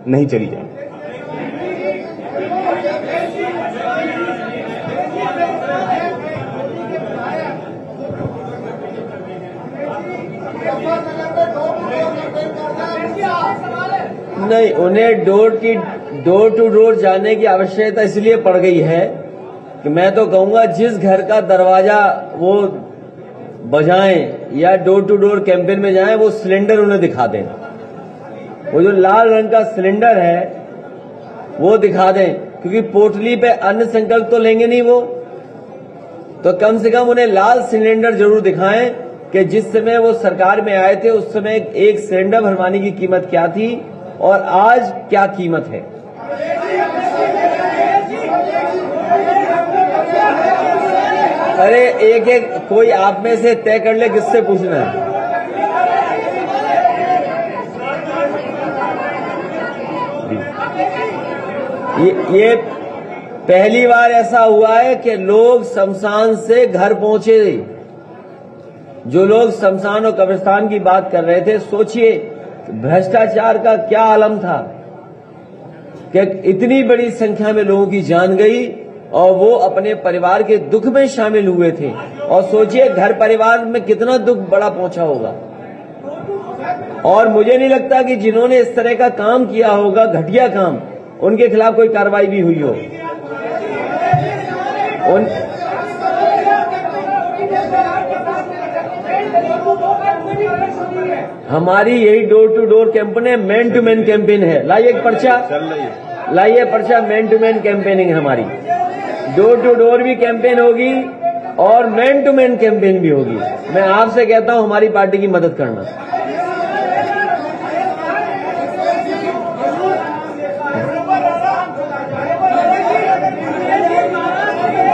नहीं चली जाएंगी। नहीं, उन्हें डोर टू डोर जाने की आवश्यकता इसलिए पड़ गई है कि मैं तो कहूंगा जिस घर का दरवाजा वो बजाएं या डोर टू डोर कैंपेन में जाएं, वो सिलेंडर उन्हें दिखा दें। वो जो लाल रंग का सिलेंडर है वो दिखा दें, क्योंकि पोटली पे अन्न संकल्प तो लेंगे नहीं वो, तो कम से कम उन्हें लाल सिलेंडर जरूर दिखाएं कि जिस समय वो सरकार में आए थे उस समय एक सिलेंडर भरवाने की कीमत क्या थी और आज क्या कीमत है। अरे एक एक कोई आप में से तय कर ले किससे पूछना है। ये पहली बार ऐसा हुआ है कि लोग शमशान से घर पहुंचे। जो लोग शमशान और कब्रिस्तान की बात कर रहे थे, सोचिए भ्रष्टाचार का क्या आलम था कि इतनी बड़ी संख्या में लोगों की जान गई और वो अपने परिवार के दुख में शामिल हुए थे। और सोचिए घर परिवार में कितना दुख बड़ा पहुंचा होगा। और मुझे नहीं लगता कि जिन्होंने इस तरह का काम किया होगा, घटिया काम, उनके खिलाफ कोई कार्रवाई भी हुई हो। हमारी यही डोर टू डोर कैंपेन है, मैन टू मैन कैंपेन है। लाइए एक पर्चा, चल रही है। लाइए पर्चा, मैन टू मैन कैंपेनिंग हमारी। डोर टू डोर भी कैंपेन होगी और मैन टू मैन कैंपेन भी होगी। मैं आपसे कहता हूं हमारी पार्टी की मदद करना।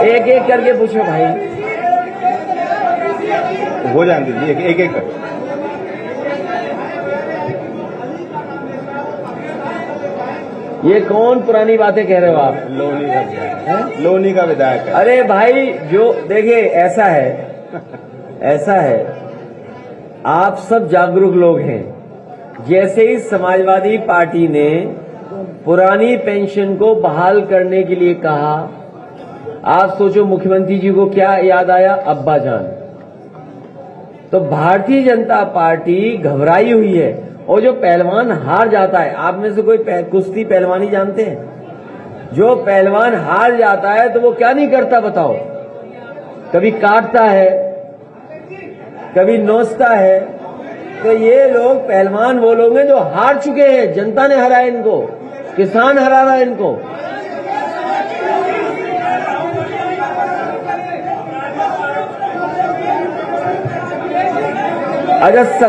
एक एक करके पूछो भाई, हो जाने दीजिए एक एक कर। ये कौन पुरानी बातें कह रहे हो आप? लोनी का विधायक है, लोनी का विधायक है। अरे भाई, जो देखिए ऐसा है, आप सब जागरूक लोग हैं। जैसे ही समाजवादी पार्टी ने पुरानी पेंशन को बहाल करने के लिए कहा, आप सोचो मुख्यमंत्री जी को क्या याद आया? अब्बा जान। तो भारतीय जनता पार्टी घबराई हुई है। और जो पहलवान हार जाता है, आप में से कोई कुश्ती पहलवानी जानते हैं? जो पहलवान हार जाता है तो वो क्या नहीं करता बताओ? कभी काटता है, कभी नोचता है। तो ये लोग पहलवान वो लोग हैं जो हार चुके हैं। जनता ने हराया इनको, किसान हरा रहा है इनको। अच्छा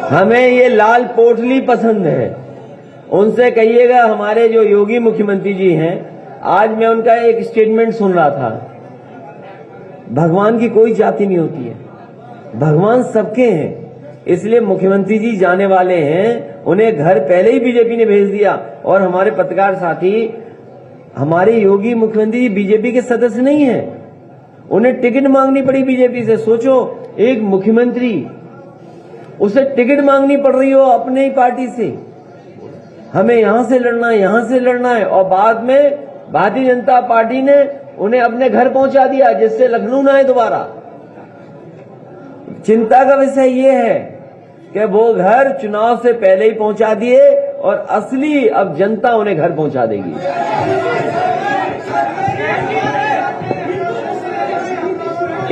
हमें ये लाल पोटली पसंद है। उनसे कहिएगा, हमारे जो योगी मुख्यमंत्री जी हैं, आज मैं उनका एक स्टेटमेंट सुन रहा था, भगवान की कोई जाति नहीं होती है, भगवान सबके हैं। इसलिए मुख्यमंत्री जी जाने वाले हैं, उन्हें घर पहले ही बीजेपी ने भेज दिया। और हमारे पत्रकार साथी, हमारे योगी मुख्यमंत्री जी बीजेपी के सदस्य नहीं है, उन्हें टिकट मांगनी पड़ी बीजेपी से। सोचो, एक मुख्यमंत्री, उसे टिकट मांगनी पड़ रही हो अपने ही पार्टी से, हमें यहां से लड़ना है, यहां से लड़ना है। और बाद में भारतीय जनता पार्टी ने उन्हें अपने घर पहुंचा दिया, जिससे लखनऊ ना आए दोबारा। चिंता का विषय ये है कि वो घर चुनाव से पहले ही पहुंचा दिए और असली अब जनता उन्हें घर पहुंचा देगी।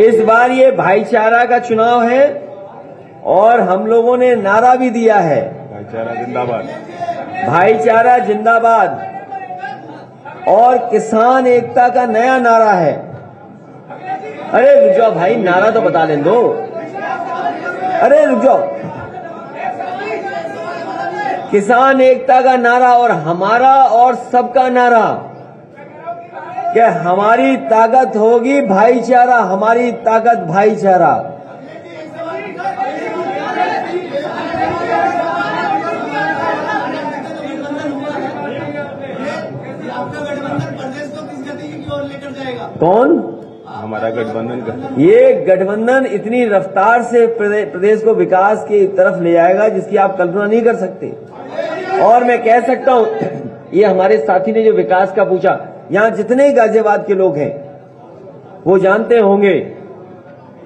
इस बार ये भाईचारा का चुनाव है और हम लोगों ने नारा भी दिया है, भाईचारा जिंदाबाद, भाईचारा जिंदाबाद। और किसान एकता का नया नारा है। अरे रुक जाओ भाई, नारा तो बता लें दो। अरे रुक जाओ, किसान एकता का नारा और हमारा और सबका नारा कि हमारी ताकत होगी भाईचारा, हमारी ताकत भाईचारा। कौन? हमारा गठबंधन का। ये गठबंधन इतनी रफ्तार से प्रदेश को विकास की तरफ ले जाएगा जिसकी आप कल्पना नहीं कर सकते। और मैं कह सकता हूं, ये हमारे साथी ने जो विकास का पूछा, यहां जितने गाजियाबाद के लोग हैं वो जानते होंगे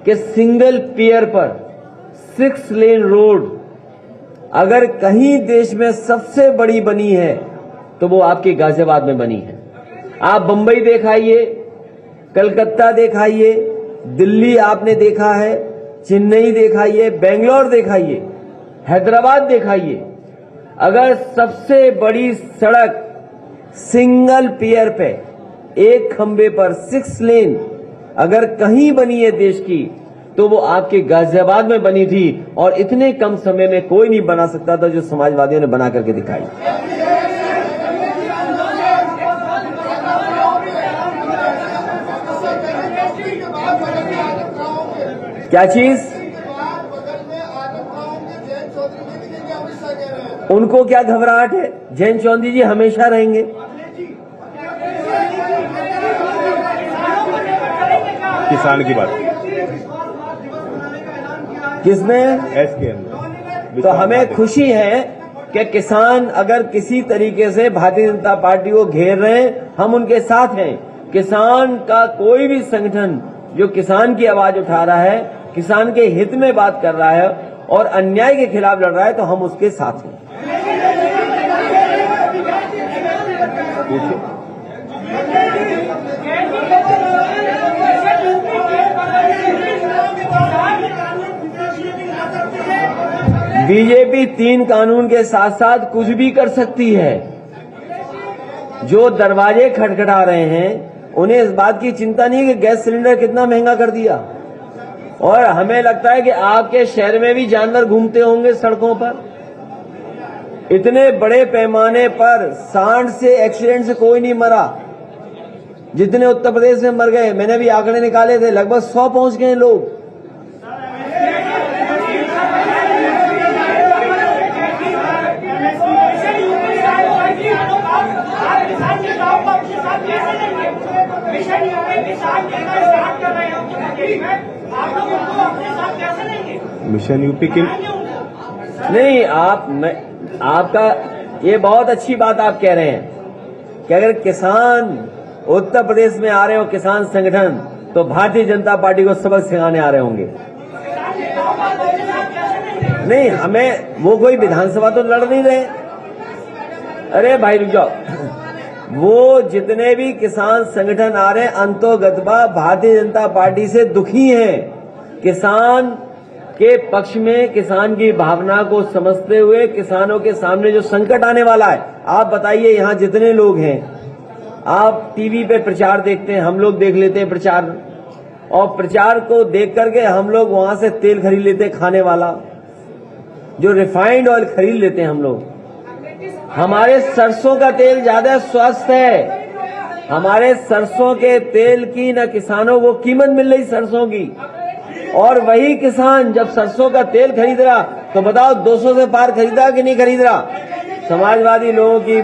कि सिंगल पियर पर 6 लेन रोड अगर कहीं देश में सबसे बड़ी बनी है तो वो आपके गाजियाबाद में बनी है। आप बंबई देखाइए, कलकत्ता देखाइए, दिल्ली आपने देखा है, चेन्नई देखाइए, बेंगलोर देखाइए, हैदराबाद देखाइए। अगर सबसे बड़ी सड़क सिंगल पियर पे, एक खंबे पर 6 लेन अगर कहीं बनी है देश की तो वो आपके गाजियाबाद में बनी थी। और इतने कम समय में कोई नहीं बना सकता था जो समाजवादियों ने बना करके दिखाई। क्या चीज? उनको क्या घबराहट है? जैन चौधरी जी हमेशा रहेंगे। किसान की बात किसमें? एस के अंदर। तो हमें खुशी है कि किसान अगर किसी तरीके से भारतीय जनता पार्टी को घेर रहे हैं, हम उनके साथ हैं। किसान का कोई भी संगठन जो किसान की आवाज उठा रहा है, किसान के हित में बात कर रहा है और अन्याय के खिलाफ लड़ रहा है, तो हम उसके साथ हैं। बीजेपी 3 कानून के साथ साथ कुछ भी कर सकती है। जो दरवाजे खटखटा रहे हैं उन्हें इस बात की चिंता नहीं कि गैस सिलेंडर कितना महंगा कर दिया, और हमें लगता है कि आपके शहर में भी जानवर घूमते होंगे सड़कों पर। इतने बड़े पैमाने पर सांड से एक्सीडेंट से कोई नहीं मरा जितने उत्तर प्रदेश में मर गए। मैंने भी आंकड़े निकाले थे, लगभग 100 पहुंच गए लोग। मिशन यूपी के नहीं, आपका ये बहुत अच्छी बात आप कह रहे हैं कि अगर किसान उत्तर प्रदेश में आ रहे हो, किसान संगठन, तो भारतीय जनता पार्टी को सबक सिखाने आ रहे होंगे। नहीं, हमें वो कोई विधानसभा तो लड़ नहीं रहे। अरे भाई रुक जाओ, वो जितने भी किसान संगठन आ रहे हैं अंतोगतवा भारतीय जनता पार्टी से दुखी हैं। किसान के पक्ष में किसान की भावना को समझते हुए किसानों के सामने जो संकट आने वाला है, आप बताइए यहाँ जितने लोग हैं, आप टीवी पे प्रचार देखते हैं, हम लोग देख लेते हैं प्रचार, और प्रचार को देख करके हम लोग वहां से तेल खरीद लेते हैं खाने वाला, जो रिफाइंड ऑयल खरीद लेते हैं हम लोग। हमारे सरसों का तेल ज्यादा स्वस्थ है। हमारे सरसों के तेल की न किसानों को कीमत मिल रही सरसों की, और वही किसान जब सरसों का तेल खरीद रहा तो बताओ 200 से पार खरीदा कि नहीं खरीद रहा। समाजवादी लोगों की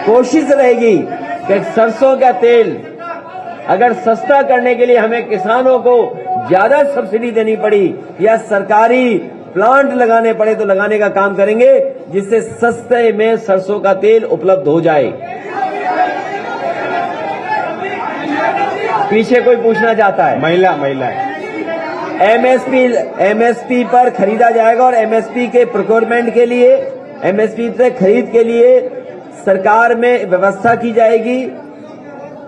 कोशिश रहेगी कि सरसों का तेल अगर सस्ता करने के लिए हमें किसानों को ज्यादा सब्सिडी देनी पड़ी या सरकारी प्लांट लगाने पड़े तो लगाने का काम करेंगे, जिससे सस्ते में सरसों का तेल उपलब्ध हो जाए। पीछे कोई पूछना चाहता है? महिला एमएसपी पर खरीदा जाएगा, और एमएसपी के प्रोक्योरमेंट के लिए, एमएसपी से खरीद के लिए सरकार में व्यवस्था की जाएगी।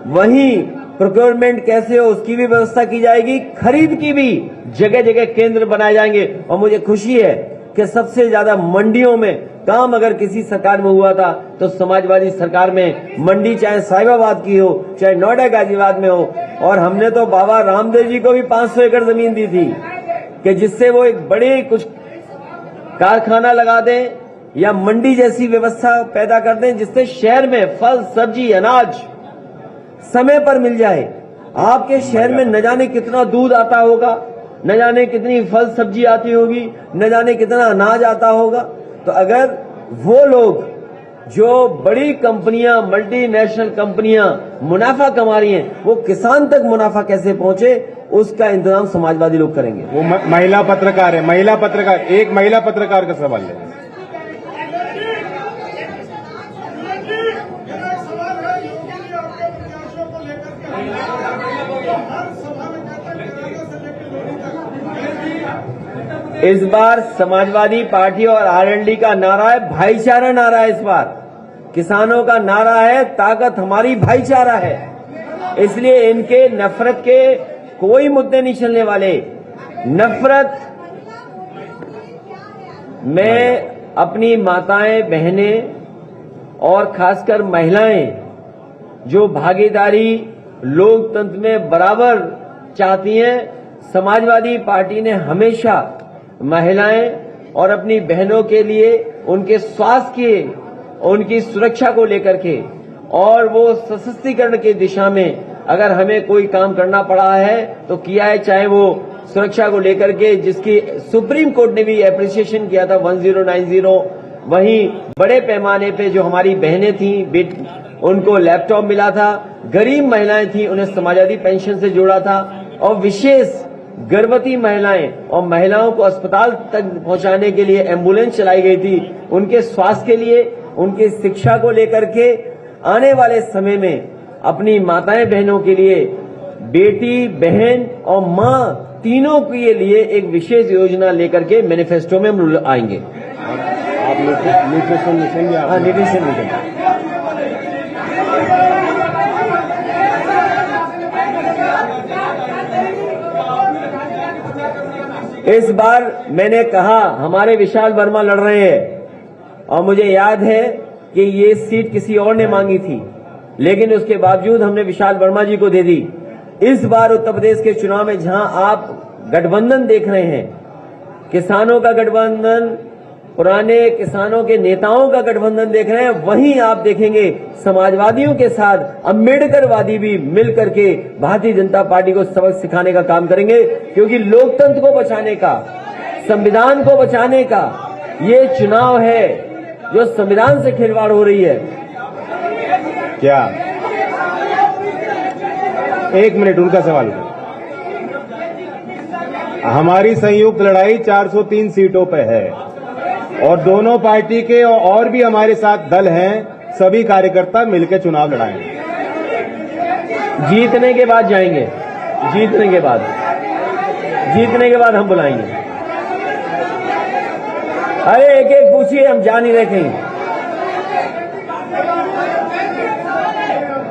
वहीं प्रोक्योरमेंट कैसे हो उसकी भी व्यवस्था की जाएगी, खरीद की भी जगह जगह केंद्र बनाए जाएंगे। और मुझे खुशी है कि सबसे ज्यादा मंडियों में काम अगर किसी सरकार में हुआ था तो समाजवादी सरकार में मंडी, चाहे साहिबाबाद की हो, चाहे नोएडा गाजियाबाद में हो। और हमने तो बाबा रामदेव जी को भी 500 एकड़ जमीन दी थी कि जिससे वो एक बड़े कुछ कारखाना लगा दें या मंडी जैसी व्यवस्था पैदा कर दें, जिससे शहर में फल, सब्जी, अनाज समय पर मिल जाए। आपके शहर में न जाने कितना दूध आता होगा, न जाने कितनी फल सब्जी आती होगी, न जाने कितना अनाज आता होगा। तो अगर वो लोग जो बड़ी कंपनियां, मल्टीनेशनल कंपनियां मुनाफा कमा रही हैं, वो किसान तक मुनाफा कैसे पहुंचे, उसका इंतजाम समाजवादी लोग करेंगे। वो महिला पत्रकार है, एक महिला पत्रकार का सवाल है। इस बार समाजवादी पार्टी और आरएलडी का नारा है भाईचारा नारा है। इस बार किसानों का नारा है ताकत हमारी भाईचारा है। इसलिए इनके नफरत के कोई मुद्दे नहीं चलने वाले। नफरत में अपनी माताएं, बहनें और खासकर महिलाएं जो भागीदारी लोकतंत्र में बराबर चाहती हैं, समाजवादी पार्टी ने हमेशा महिलाएं और अपनी बहनों के लिए, उनके स्वास्थ्य के, उनकी सुरक्षा को लेकर के और वो सशक्तिकरण की दिशा में अगर हमें कोई काम करना पड़ा है तो किया है, चाहे वो सुरक्षा को लेकर के जिसकी सुप्रीम कोर्ट ने भी एप्रिसिएशन किया था 1090। वहीं बड़े पैमाने पे जो हमारी बहनें थीं, उनको लैपटॉप मिला था, गरीब महिलाएं थीं उन्हें समाजवादी पेंशन से जोड़ा था, और विशेष गर्भवती महिलाएं और महिलाओं को अस्पताल तक पहुंचाने के लिए एम्बुलेंस चलाई गई थी। उनके स्वास्थ्य के लिए, उनकी शिक्षा को लेकर के आने वाले समय में अपनी माताएं बहनों के लिए, बेटी, बहन और मां तीनों के लिए एक विशेष योजना लेकर के मैनिफेस्टो में हम आएंगे। आप न्यूट्रिशन मिशन भी हाँ, न्यूट्रिशन मिशन। इस बार मैंने कहा हमारे विशाल वर्मा लड़ रहे हैं और मुझे याद है कि ये सीट किसी और ने मांगी थी, लेकिन उसके बावजूद हमने विशाल वर्मा जी को दे दी। इस बार उत्तर प्रदेश के चुनाव में जहां आप गठबंधन देख रहे हैं, किसानों का गठबंधन, पुराने किसानों के नेताओं का गठबंधन देख रहे हैं, वहीं आप देखेंगे समाजवादियों के साथ अम्बेडकरवादी भी मिलकर के भारतीय जनता पार्टी को सबक सिखाने का काम करेंगे, क्योंकि लोकतंत्र को बचाने का, संविधान को बचाने का ये चुनाव है जो संविधान से खिलवाड़ हो रही है। क्या 1 मिनट उनका सवाल। हमारी संयुक्त लड़ाई 403 सीटों पे है और दोनों पार्टी के और भी हमारे साथ दल हैं, सभी कार्यकर्ता मिलकर चुनाव लड़ाएंगे। जीतने के बाद जाएंगे, जीतने के बाद हम बुलाएंगे। अरे एक एक पूछिए, हम जा नहीं रहे कहीं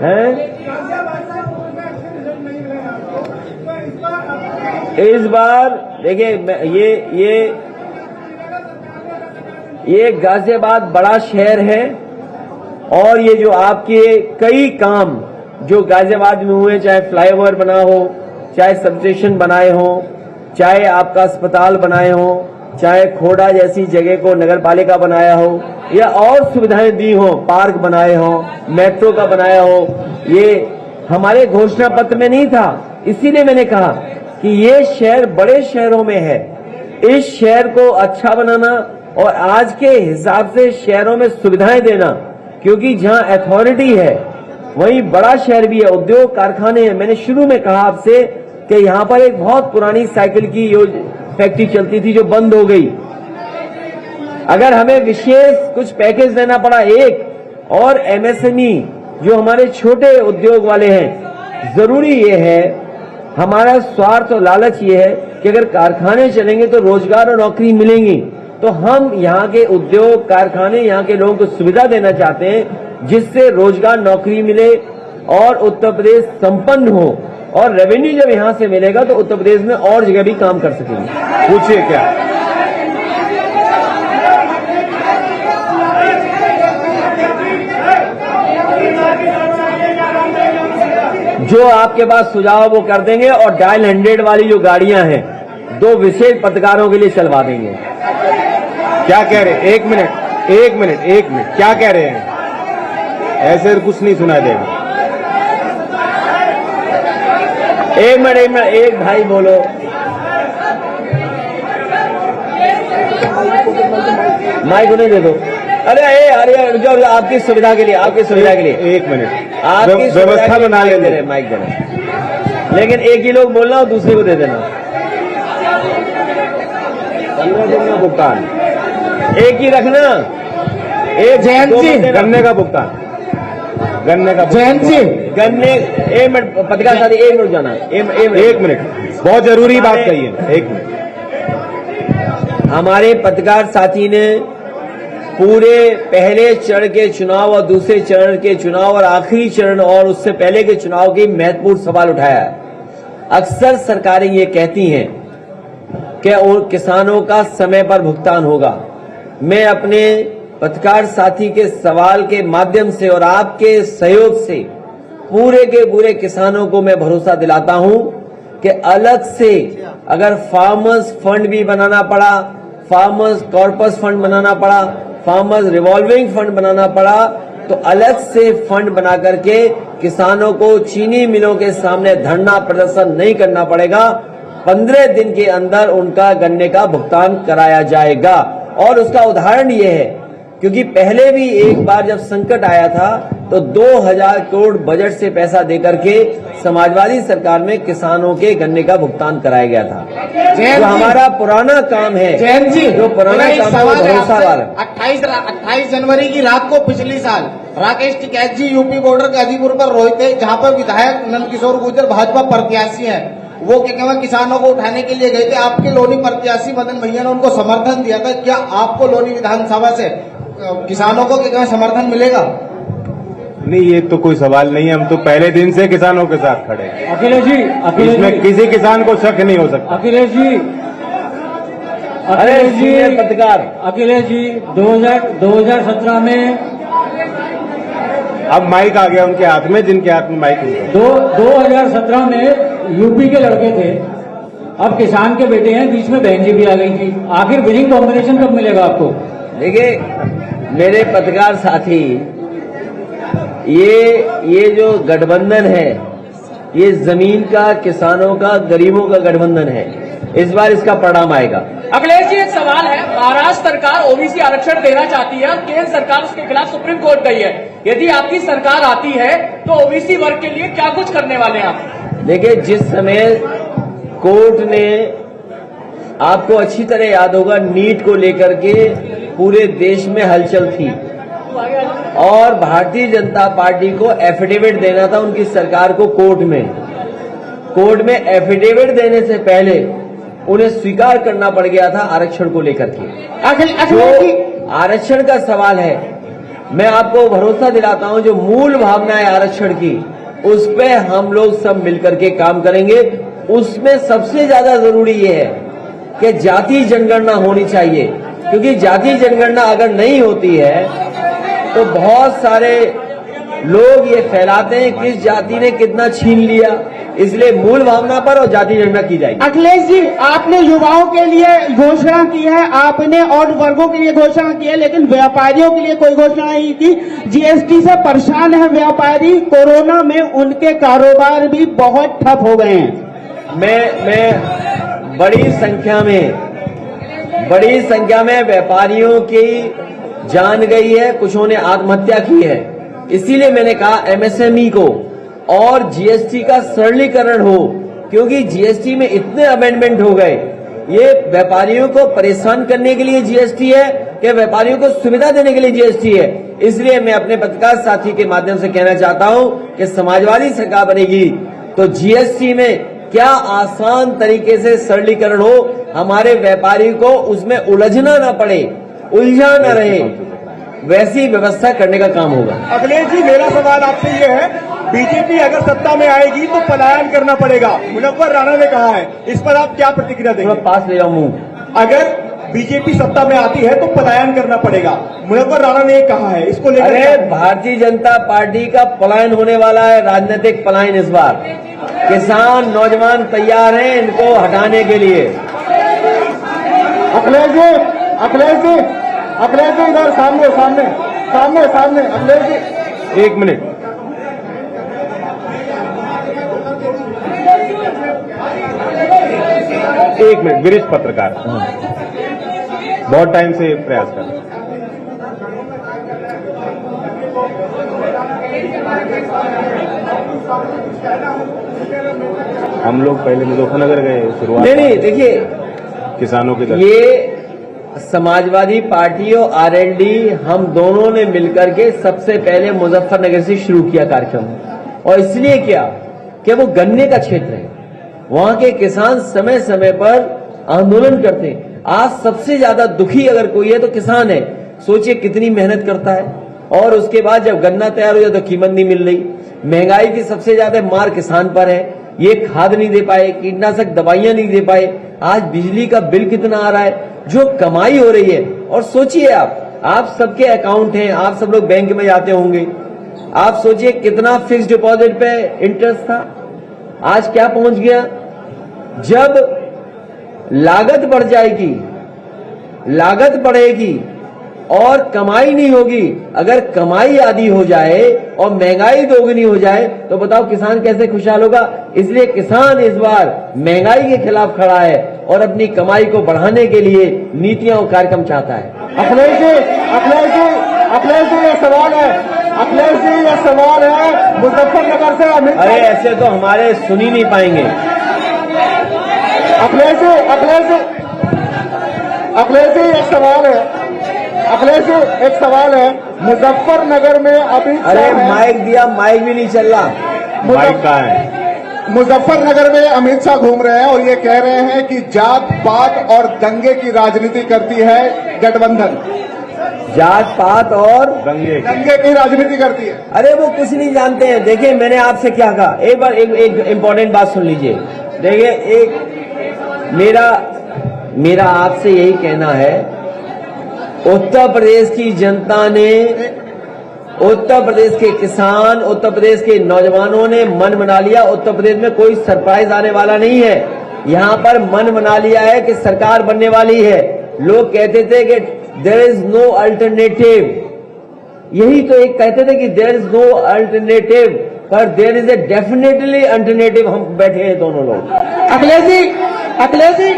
हैं। इस बार देखिए, ये गाजियाबाद बड़ा शहर है और ये जो आपके कई काम जो गाजियाबाद में हुए, चाहे फ्लाईओवर बना हो, चाहे सब स्टेशन बनाए हो, चाहे आपका अस्पताल बनाए हो, चाहे खोड़ा जैसी जगह को नगर पालिका बनाया हो, या और सुविधाएं दी हो, पार्क बनाए हो, मेट्रो का बनाया हो, ये हमारे घोषणा पत्र में नहीं था। इसीलिए मैंने कहा कि ये शहर बड़े शहरों में है, इस शहर को अच्छा बनाना और आज के हिसाब से शहरों में सुविधाएं देना, क्योंकि जहां अथॉरिटी है वहीं बड़ा शहर भी है, उद्योग कारखाने हैं। मैंने शुरू में कहा आपसे कि यहां पर एक बहुत पुरानी साइकिल की फैक्ट्री चलती थी जो बंद हो गई। अगर हमें विशेष कुछ पैकेज देना पड़ा एक, और एमएसएमई जो हमारे छोटे उद्योग वाले हैं, जरूरी ये है, हमारा स्वार्थ और लालच ये है कि अगर कारखाने चलेंगे तो रोजगार और नौकरी मिलेंगी। तो हम यहाँ के उद्योग कारखाने, यहाँ के लोगों को सुविधा देना चाहते हैं जिससे रोजगार नौकरी मिले और उत्तर प्रदेश संपन्न हो, और रेवेन्यू जब यहाँ से मिलेगा तो उत्तर प्रदेश में और जगह भी काम कर सकेंगे। पूछिए क्या। जो आपके पास सुझाव वो कर देंगे, और डायल 100 वाली जो गाड़ियां हैं 2 विशेष पत्रकारों के लिए चलवा देंगे। क्या कह रहे हैं? एक मिनट, क्या कह रहे हैं? ऐसे कुछ नहीं सुना देगा। एक मिनट, एक भाई बोलो। माइक उन्हें दे दो। अरे जो आपकी सुविधा के लिए, एक मिनट, आपकी व्यवस्था बना लेंगे। माइक दे रहे, लेकिन एक ही लोग बोलना और दूसरे को दे देना। 15 दिन का भुगतान एक ही रखना। एक जयंत जी, गन्ने का भुगतान, जयंत जी, गन्ने, 1 मिनट पत्रकार साथी, 1 मिनट जाना, 1 मिनट, बहुत जरूरी बात कही है। 1 मिनट। हमारे पत्रकार साथी ने पूरे पहले चरण के चुनाव और दूसरे चरण के चुनाव और आखिरी चरण और उससे पहले के चुनाव की महत्वपूर्ण सवाल उठाया है। अक्सर सरकारें ये कहती हैं कि किसानों का समय पर भुगतान होगा। मैं अपने पत्रकार साथी के सवाल के माध्यम से और आपके सहयोग से पूरे के पूरे किसानों को मैं भरोसा दिलाता हूं कि अलग से अगर फार्मर्स फंड भी बनाना पड़ा, फार्मर्स कॉर्पस फंड बनाना पड़ा, फार्मर्स रिवॉल्विंग फंड बनाना पड़ा, तो अलग से फंड बना करके किसानों को चीनी मिलों के सामने धरना प्रदर्शन नहीं करना पड़ेगा। 15 दिन के अंदर उनका गन्ने का भुगतान कराया जाएगा। और उसका उदाहरण ये है, क्योंकि पहले भी एक बार जब संकट आया था तो 2000 करोड़ बजट से पैसा देकर के समाजवादी सरकार में किसानों के गन्ने का भुगतान कराया गया था। जो हमारा पुराना काम है, जयंत जी, जो पुराना काम है वो भरोसा वाला। 28 जनवरी की रात को पिछली साल राकेश टिकैत जी यूपी बॉर्डर गाजीपुर पर रोए थे, जहां पर विधायक नंदकिशोर गुर्जर भाजपा प्रत्याशी हैं, वो क्या किसानों को उठाने के लिए गए थे। आपके लोनी प्रत्याशी मदन भैया ने उनको समर्थन दिया था। क्या आपको लोनी विधानसभा से किसानों को क्या समर्थन मिलेगा? नहीं, ये तो कोई सवाल नहीं है। हम तो पहले दिन से किसानों के साथ खड़े हैं। अखिलेश जी, इसमें किसी किसान को शक नहीं हो सकता। अखिलेश जी, अरे अखिलेश जी, सीनियर पत्रकार, अखिलेश जी 2017 में अब माइक आ गया उनके हाथ में, जिनके हाथ में माइक नहीं है। 2017 में यूपी के लड़के थे, अब किसान के बेटे हैं, बीच में बहन जी भी आ गई थी। आखिर विनिंग कॉम्बिनेशन कब मिलेगा आपको? देखिए मेरे पत्रकार साथी, ये जो गठबंधन है, ये जमीन का, किसानों का, गरीबों का गठबंधन है। इस बार इसका परिणाम आएगा। अखिलेश जी, एक सवाल है, महाराष्ट्र सरकार ओबीसी आरक्षण देना चाहती है, केंद्र सरकार उसके खिलाफ सुप्रीम कोर्ट गई है। यदि आपकी सरकार आती है तो ओबीसी वर्ग के लिए क्या कुछ करने वाले हैं आप? देखिए, जिस समय कोर्ट ने, आपको अच्छी तरह याद होगा, नीट को लेकर के पूरे देश में हलचल थी और भारतीय जनता पार्टी को एफिडेविट देना था उनकी सरकार को कोर्ट में एफिडेविट देने से पहले उन्हें स्वीकार करना पड़ गया था आरक्षण को लेकर के। जो आरक्षण का सवाल है, मैं आपको भरोसा दिलाता हूं, जो मूल भावना है आरक्षण की, उस पे हम लोग सब मिलकर के काम करेंगे। उसमें सबसे ज्यादा जरूरी ये है कि जाति जनगणना होनी चाहिए, क्योंकि जाति जनगणना अगर नहीं होती है तो बहुत सारे लोग ये फैलाते हैं किस जाति ने कितना छीन लिया। इसलिए मूल भावना पर और जाति जनगणना की जाएगी। अखिलेश जी, आपने युवाओं के लिए घोषणा की है, आपने और वर्गों के लिए घोषणा की है, लेकिन व्यापारियों के लिए कोई घोषणा नहीं की। जीएसटी से परेशान है व्यापारी, कोरोना में उनके कारोबार भी बहुत ठप हो गए हैं। मैं बड़ी संख्या में व्यापारियों की जान गई है, कुछों ने आत्महत्या की है। इसीलिए मैंने कहा एमएसएमई को और जीएसटी का सरलीकरण हो, क्योंकि जीएसटी में इतने अमेंडमेंट हो गए। ये व्यापारियों को परेशान करने के लिए जीएसटी है कि व्यापारियों को सुविधा देने के लिए जीएसटी है? इसलिए मैं अपने पत्रकार साथी के माध्यम से कहना चाहता हूं कि समाजवादी सरकार बनेगी तो जीएसटी में क्या आसान तरीके से सरलीकरण हो, हमारे व्यापारी को उसमें उलझना ना पड़े, उलझा न रहे, वैसी व्यवस्था करने का काम होगा। अखिलेश जी, मेरा सवाल आपसे ये है, बीजेपी अगर सत्ता में आएगी तो पलायन करना पड़ेगा, मुनव्वर राणा ने कहा है, इस पर आप क्या प्रतिक्रिया देंगे? मैं पास ले जाऊं मुंह। अगर बीजेपी सत्ता में आती है तो पलायन करना पड़ेगा, मुनव्वर राणा ने कहा है, इसको लेकर अरे भारतीय जनता पार्टी का पलायन होने वाला है, राजनीतिक पलायन इस बार। किसान नौजवान तैयार हैं इनको हटाने के लिए। अखिलेश जी इधर सामने अखिलेश जी, एक मिनट। वरिष्ठ पत्रकार, बहुत टाइम से प्रयास कर रहे हैं। हम लोग पहले मुजफ्फरनगर गए, शुरुआत नहीं, देखिए किसानों के दल। ये समाजवादी पार्टी और आरएलडी हम दोनों ने मिलकर के सबसे पहले मुजफ्फरनगर से शुरू किया कार्यक्रम। और इसलिए क्या कि वो गन्ने का क्षेत्र है, वहां के किसान समय समय पर आंदोलन करते हैं। आज सबसे ज्यादा दुखी अगर कोई है तो किसान है। सोचिए कितनी मेहनत करता है और उसके बाद जब गन्ना तैयार हो जाए तो कीमत नहीं मिल रही। महंगाई की सबसे ज्यादा मार किसान पर है। ये खाद नहीं दे पाए, कीटनाशक दवाइयां नहीं दे पाए, आज बिजली का बिल कितना आ रहा है, जो कमाई हो रही है। और सोचिए आप सबके अकाउंट हैं, आप सब लोग बैंक में जाते होंगे, आप सोचिए कितना फिक्स डिपॉजिट पे इंटरेस्ट था, आज क्या पहुंच गया। जब लागत बढ़ जाएगी, लागत बढ़ेगी और कमाई नहीं होगी, अगर कमाई आधी हो जाए और महंगाई दोगुनी हो जाए तो बताओ किसान कैसे खुशहाल होगा। इसलिए किसान इस बार महंगाई के खिलाफ खड़ा है और अपनी कमाई को बढ़ाने के लिए नीतियां और कार्यक्रम चाहता है। अखिलेश जी ये सवाल है मुजफ्फरनगर से अमित अरे ऐसे तो हमारे सुन ही नहीं पाएंगे। अखिलेश जी एक सवाल है मुजफ्फरनगर में अभी अरे माइक दिया, माइक भी नहीं चल रहा। माइक कहाँ है? मुजफ्फरनगर में अमित शाह घूम रहे हैं और ये कह रहे हैं कि जात पात और दंगे की राजनीति करती है गठबंधन। जात पात और दंगे की राजनीति करती है। अरे वो कुछ नहीं जानते हैं। देखिए मैंने आपसे क्या कहा, एक बार एक इम्पोर्टेंट बात सुन लीजिए। देखिए एक मेरा आपसे यही कहना है, उत्तर प्रदेश की जनता ने, उत्तर प्रदेश के किसान, उत्तर प्रदेश के नौजवानों ने मन बना लिया। उत्तर प्रदेश में कोई सरप्राइज आने वाला नहीं है। यहां पर मन बना लिया है कि सरकार बनने वाली है। लोग कहते थे कि देयर इज नो अल्टरनेटिव, यही तो एक कहते थे कि देयर इज नो अल्टरनेटिव, पर there is a definitely alternative. हम बैठे हैं दोनों लोग। अखिलेश जी, अखिलेश जी,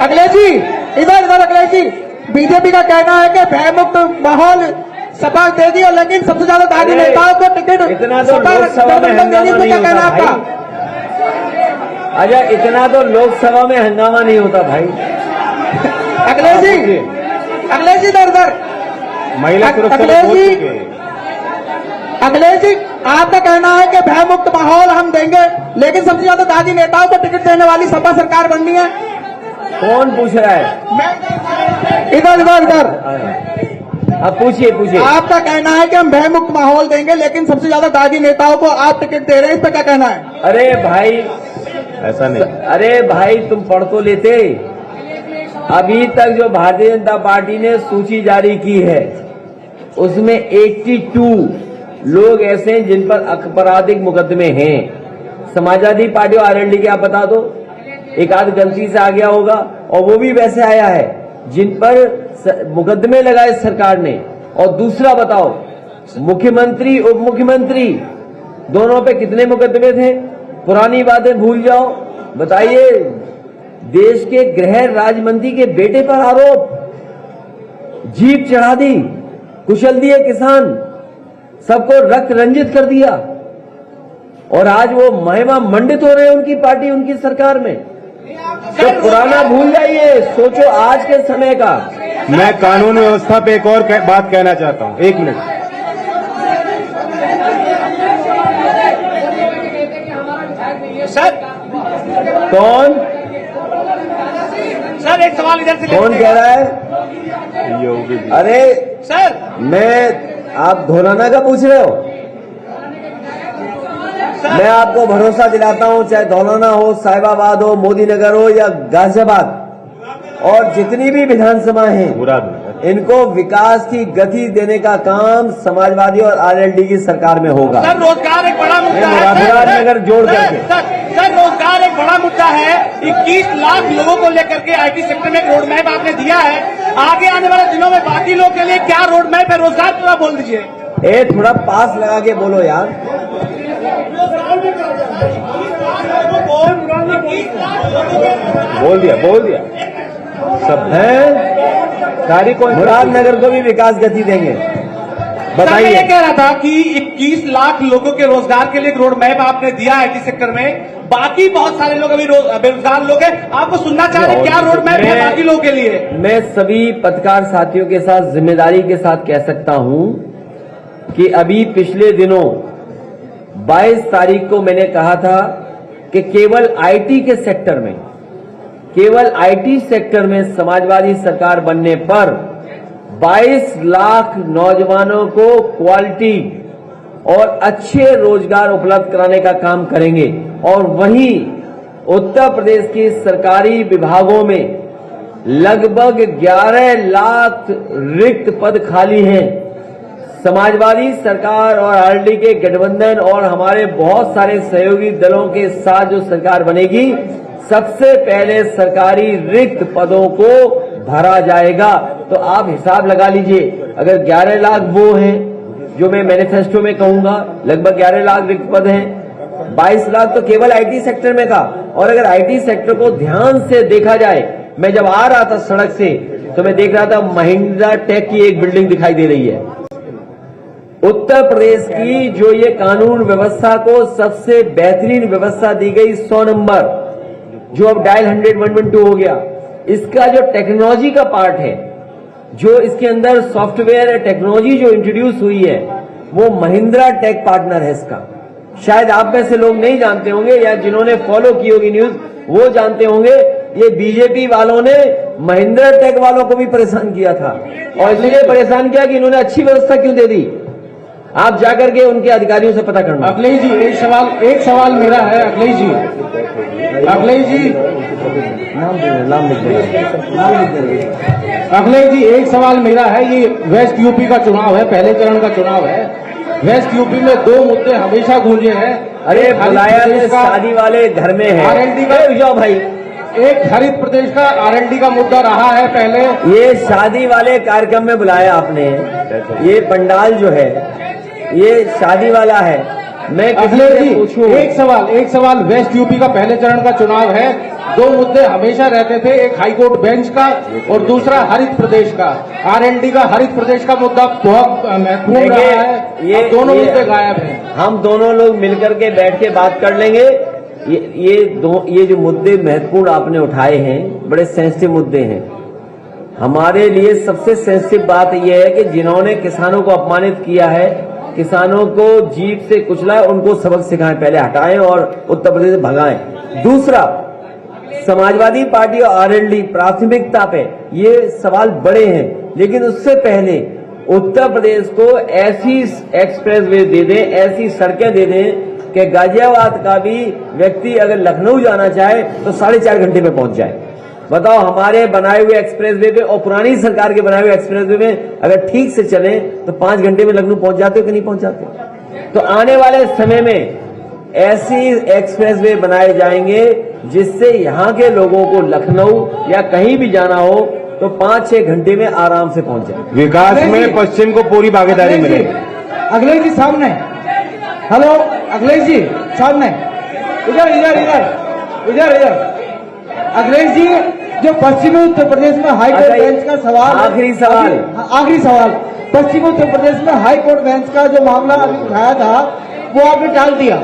अखिलेश जी, इधर अखिलेश जी, बीजेपी का कहना है कि भयमुक्त माहौल सपा दे दिया, लेकिन सबसे ज्यादा दागी नेताओं को टिकट इतना तो लोकसभा में हंगामा नहीं होता भाई। अच्छा, इतना तो लोकसभा में हंगामा नहीं होता भाई। अखिलेश जी, अखिलेश जी इधर, महिला सुरक्षा अखिलेश बोल जी, चुके हैं। अखिलेश जी, आपका कहना है कि भयमुक्त माहौल हम देंगे, लेकिन सबसे ज्यादा दागी नेताओं को टिकट देने वाली सपा सरकार बननी है। कौन पूछ रहा है? इधर आप पूछिए पूछिए। आपका कहना है कि हम भयमुक्त माहौल देंगे, लेकिन सबसे ज्यादा दागी नेताओं को आप टिकट दे रहे हैं, इस पर क्या कहना है? अरे भाई, ऐसा नहीं। अरे भाई, तुम पढ़ तो लेते। अभी तक जो भारतीय जनता पार्टी ने सूची जारी की है उसमें 82 लोग ऐसे हैं जिन पर आपराधिक मुकदमे हैं। समाजवादी पार्टी और आरएलडी के आप बता दो, एक आध गलती से आ गया होगा, और वो भी वैसे आया है जिन पर मुकदमे लगाए सरकार ने। और दूसरा बताओ, मुख्यमंत्री उप मुख्यमंत्री दोनों पे कितने मुकदमे थे? पुरानी बातें भूल जाओ, बताइए। देश के गृह राज्य मंत्री के बेटे पर आरोप, जीप चढ़ा दी, कुचल दिए किसान, सबको रक्त रंजित कर दिया, और आज वो महिमा मंडित हो रहे हैं उनकी पार्टी, उनकी सरकार में। तो पुराना भूल जाइए, सोचो आज के समय का। मैं कानून व्यवस्था पे एक और बात कहना चाहता हूं, 1 मिनट। सर, कौन सर एक सवाल इधर से कौन कह रहा है? योगी जी। अरे सर, मैं, आप धोलाना का पूछ रहे हो? मैं आपको भरोसा दिलाता हूं, चाहे धौलाना हो, साहिबाबाद हो, मोदी नगर हो या गाजियाबाद, और जितनी भी विधानसभा हैं, मुरादनगर, इनको विकास की गति देने का काम समाजवादी और आरएलडी की सरकार में होगा। सर रोजगार एक बड़ा मुद्दा है। मुरादनगर जोड़ करके। सर रोजगार एक बड़ा मुद्दा है। 21 लाख लोगों को लेकर के आईटी सेक्टर में एक रोड मैप आपने दिया है। आगे आने वाले दिनों में बाकी लोग के लिए क्या रोड मैप है? रोजगार पूरा बोल दीजिए। थोड़ा पास लगा के बोलो यार। बोल दिया सब है। मुरादनगर को भी विकास गति देंगे। मैं बताइए। ये कह रहा था कि 21 लाख लोगों के रोजगार के लिए एक रोड मैप आपने दिया है आईटी सेक्टर में, बाकी बहुत सारे लोग अभी बेरोजगार लोग हैं। आपको सुनना चाह रहे हैं क्या रोड मैप है बाकी लोगों के लिए? मैं सभी पत्रकार साथियों के साथ जिम्मेदारी के साथ कह सकता हूं कि अभी पिछले दिनों 22 तारीख को मैंने कहा था कि केवल आईटी के सेक्टर में, केवल आईटी सेक्टर में समाजवादी सरकार बनने पर 22 लाख नौजवानों को क्वालिटी और अच्छे रोजगार उपलब्ध कराने का काम करेंगे। और वहीं उत्तर प्रदेश की सरकारी विभागों में लगभग 11 लाख रिक्त पद खाली हैं। समाजवादी सरकार और आरएलडी के गठबंधन और हमारे बहुत सारे सहयोगी दलों के साथ जो सरकार बनेगी, सबसे पहले सरकारी रिक्त पदों को भरा जाएगा। तो आप हिसाब लगा लीजिए, अगर 11 लाख वो हैं जो मैं मैनिफेस्टो में कहूंगा, लगभग 11 लाख रिक्त पद हैं, 22 लाख तो केवल आईटी सेक्टर में था। और अगर आईटी सेक्टर को ध्यान से देखा जाए, मैं जब आ रहा था सड़क से तो मैं देख रहा था महिंद्रा टेक की एक बिल्डिंग दिखाई दे रही है। उत्तर प्रदेश की जो ये कानून व्यवस्था को सबसे बेहतरीन व्यवस्था दी गई 100 नंबर, जो अब डायल 100-112 हो गया, इसका जो टेक्नोलॉजी का पार्ट है, जो इसके अंदर सॉफ्टवेयर टेक्नोलॉजी जो इंट्रोड्यूस हुई है, वो महिंद्रा टेक पार्टनर है इसका। शायद आप में से लोग नहीं जानते होंगे, या जिन्होंने फॉलो की होगी न्यूज वो जानते होंगे। ये बीजेपी वालों ने महिंद्रा टेक वालों को भी परेशान किया था, और इसलिए परेशान किया कि इन्होंने अच्छी व्यवस्था क्यों दे दी। आप जाकर के उनके अधिकारियों से पता करना। अखिलेश जी एक सवाल मेरा है। अखिलेश जी अखिलेश जी एक सवाल मेरा है। ये वेस्ट यूपी का चुनाव है, पहले चरण का चुनाव है। वेस्ट यूपी में 2 मुद्दे हमेशा गूंजे हैं। अरे बुलाया तो शादी वाले घर में है। आरएलडी का जाओ भाई, एक हरित प्रदेश का आरएलडी का मुद्दा रहा है पहले। ये शादी वाले कार्यक्रम में बुलाया आपने। ये पंडाल जो है ये शादी वाला है। मैं अखिलेश किसी से जी पूछूं? एक सवाल वेस्ट यूपी का पहले चरण का चुनाव है। 2 मुद्दे हमेशा रहते थे, एक हाईकोर्ट बेंच का और दूसरा हरित प्रदेश का। आरएलडी का हरित प्रदेश का मुद्दा बहुत महत्वपूर्ण रहा है। ये दोनों मुद्दे गायब हैं। हम दोनों लोग मिलकर के बैठ के बात कर लेंगे। ये जो मुद्दे महत्वपूर्ण आपने उठाए हैं, बड़े सेंसिटिव मुद्दे हैं। हमारे लिए सबसे सेंसिटिव बात यह है कि जिन्होंने किसानों को अपमानित किया है, किसानों को जीप से कुचला है, उनको सबक सिखाएं, पहले हटाएं और उत्तर प्रदेश से भगाएं। दूसरा, समाजवादी पार्टी और आरएलडी प्राथमिकता पे ये सवाल बड़े हैं, लेकिन उससे पहले उत्तर प्रदेश को ऐसी एक्सप्रेस वे दे दें, ऐसी सड़कें दे दें कि गाजियाबाद का भी व्यक्ति अगर लखनऊ जाना चाहे तो 4.5 घंटे में पहुंच जाए। बताओ, हमारे बनाए हुए एक्सप्रेसवे पे और पुरानी सरकार के बनाए हुए एक्सप्रेसवे में अगर ठीक से चले तो 5 घंटे में लखनऊ पहुंच जाते हो कि नहीं पहुंच जाते? तो आने वाले समय में ऐसी एक्सप्रेसवे बनाए जाएंगे जिससे यहाँ के लोगों को लखनऊ या कहीं भी जाना हो तो 5-6 घंटे में आराम से पहुंच जाए। विकास में पश्चिम को पूरी भागीदारी मिलेगी। अखिलेश जी सामने, हेलो अखिलेश जी सामने, इधर अखिलेश जी, जो पश्चिमी उत्तर प्रदेश में हाईकोर्ट बेंच का सवाल, आखिरी सवाल, पश्चिमी उत्तर प्रदेश में हाईकोर्ट बेंच का जो मामला अभी उठाया था वो आपने टाल दिया।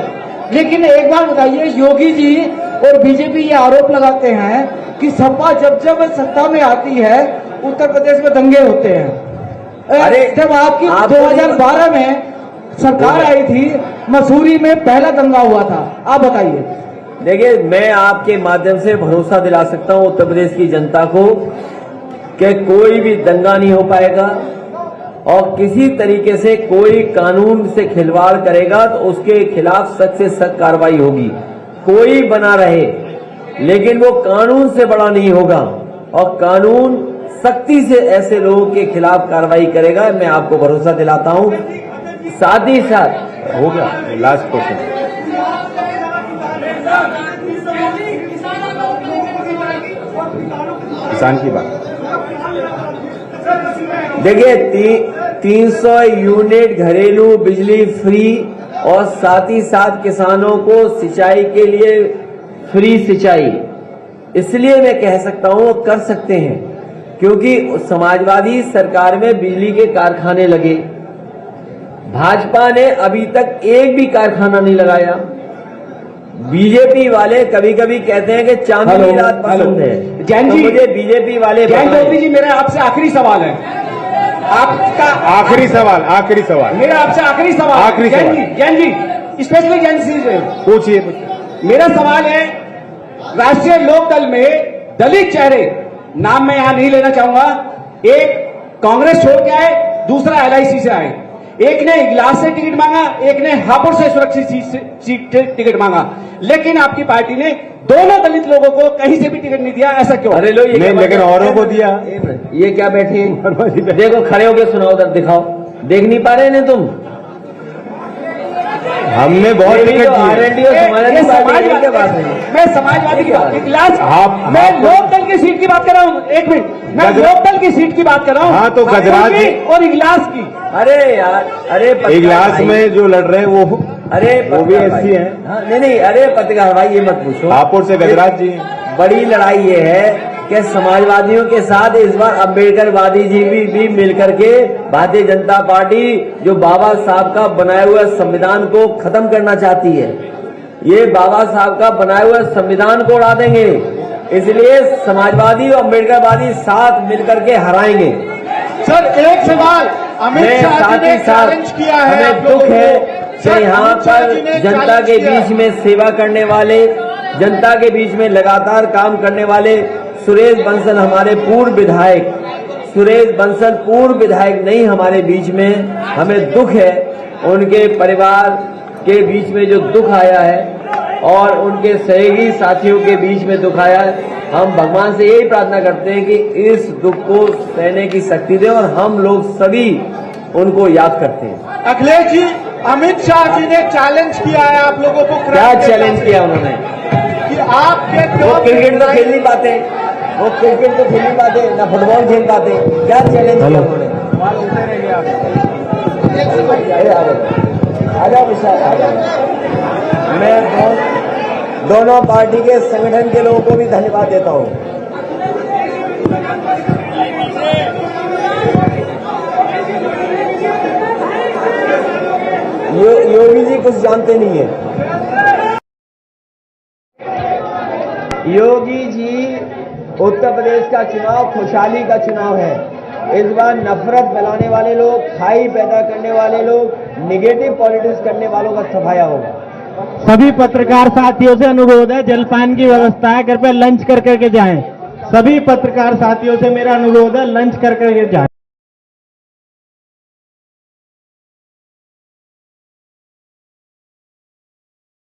लेकिन एक बात बताइए, योगी जी और बीजेपी ये आरोप लगाते हैं कि सपा जब सत्ता में आती है उत्तर प्रदेश में दंगे होते हैं। अरे जब आपकी 2012 में सरकार आई थी, मसूरी में पहला दंगा हुआ था, आप बताइए। देखिए, मैं आपके माध्यम से भरोसा दिला सकता हूं उत्तर प्रदेश की जनता को कि कोई भी दंगा नहीं हो पाएगा और किसी तरीके से कोई कानून से खिलवाड़ करेगा तो उसके खिलाफ सख्त से सख्त कार्रवाई होगी। कोई बना रहे, लेकिन वो कानून से बड़ा नहीं होगा और कानून सख्ती से ऐसे लोगों के खिलाफ कार्रवाई करेगा। मैं आपको भरोसा दिलाता हूं। साथ ही साथ हो गया लास्ट क्वेश्चन। किसान की बात देखिए, 300 यूनिट घरेलू बिजली फ्री और साथ ही साथ किसानों को सिंचाई के लिए फ्री सिंचाई, इसलिए मैं कह सकता हूं कर सकते हैं क्योंकि समाजवादी सरकार में बिजली के कारखाने लगे। भाजपा ने अभी तक एक भी कारखाना नहीं लगाया। बीजेपी वाले कभी कभी कहते हैं कि चांदनी रात पसंद है। जैन जी, तो मुझे बीजेपी वाले जैन चौधरी जी, मेरा आपसे आखिरी सवाल है। आपका आखिरी सवाल मेरा आपसे आखिरी सवाल। जैन जी, स्पेशली जैन जी से पूछिए। मेरा सवाल है, राष्ट्रीय लोकदल में दलित चेहरे, नाम मैं यहां नहीं लेना चाहूंगा, एक कांग्रेस छोड़ के आए, दूसरा एलआईसी से आए। एक ने इगलास से टिकट मांगा, एक ने हापुड़ से सुरक्षित सीट टिकट मांगा, लेकिन आपकी पार्टी ने दोनों दलित लोगों को कहीं से भी टिकट नहीं दिया। ऐसा क्यों? अरे लो, ये लेकिन औरों को दिया। ये क्या बैठे हैं? देखो, खड़े होके सुनाओ, उधर दिखाओ। देख नहीं पा रहे हैं तुम? हमने बहुत टिकट दिए। आरएलडी और समाजवादी क्या बात है? मैं समाजवादी की बात, इगलास, आप मैं लोकदल की सीट की बात कर रहा हूँ। एक मिनट, मैं लोकदल की सीट की बात कर रहा हूँ। हाँ, तो गजराज और इगलास की। अरे यार, अरे इगलास में जो लड़ रहे हैं वो, अरे वो भी ऐसी है। हाँ, नहीं, अरे पत्रकार भाई ये मत पूछो। हापुड़ से गजराज जी। बड़ी लड़ाई ये है कि समाजवादियों के साथ इस बार अम्बेडकरवादी जी भी मिलकर के भारतीय जनता पार्टी जो बाबा साहब का बनाया हुआ संविधान को खत्म करना चाहती है, ये बाबा साहब का बनाया हुआ संविधान को उड़ा देंगे। इसलिए समाजवादी और अम्बेडकरवादी साथ मिलकर के हराएंगे। सर, एक सवाल, अमित शाह जी ने चैलेंज किया है, हमें दुख है कि यहाँ पर जनता के बीच में सेवा करने वाले, जनता के बीच में लगातार काम करने वाले सुरेश बंसल, हमारे पूर्व विधायक सुरेश बंसल पूर्व विधायक नहीं हमारे बीच में, हमें दुख है। उनके परिवार के बीच में जो दुख आया है और उनके सहयोगी साथियों के बीच में दुख आया है, हम भगवान से यही प्रार्थना करते हैं कि इस दुख को सहने की शक्ति दे, और हम लोग सभी उनको याद करते हैं। अखिलेश जी, अमित शाह जी ने चैलेंज किया है आप लोगों को। क्या चैलेंज किया उन्होंने? कि आपके वो क्रिकेट तो खेल नहीं पाते, वो क्रिकेट तो खेल नहीं पाते, ना फुटबॉल खेल पाते, क्या चैलेंज किया उन्होंने? आजा विशाल, आजा। मैं दोनों पार्टी के संगठन के लोगों को भी धन्यवाद देता हूं। योगी जी कुछ जानते नहीं है। योगी जी, उत्तर प्रदेश का चुनाव खुशहाली का चुनाव है। इस बार नफरत फैलाने वाले लोग, खाई पैदा करने वाले लोग, निगेटिव पॉलिटिक्स करने वालों का सफाया होगा। सभी पत्रकार साथियों से अनुरोध है, जलपान की व्यवस्था है, कृपया लंच कर करके जाएं। सभी पत्रकार साथियों से मेरा अनुरोध है, लंच कर करके जाएं।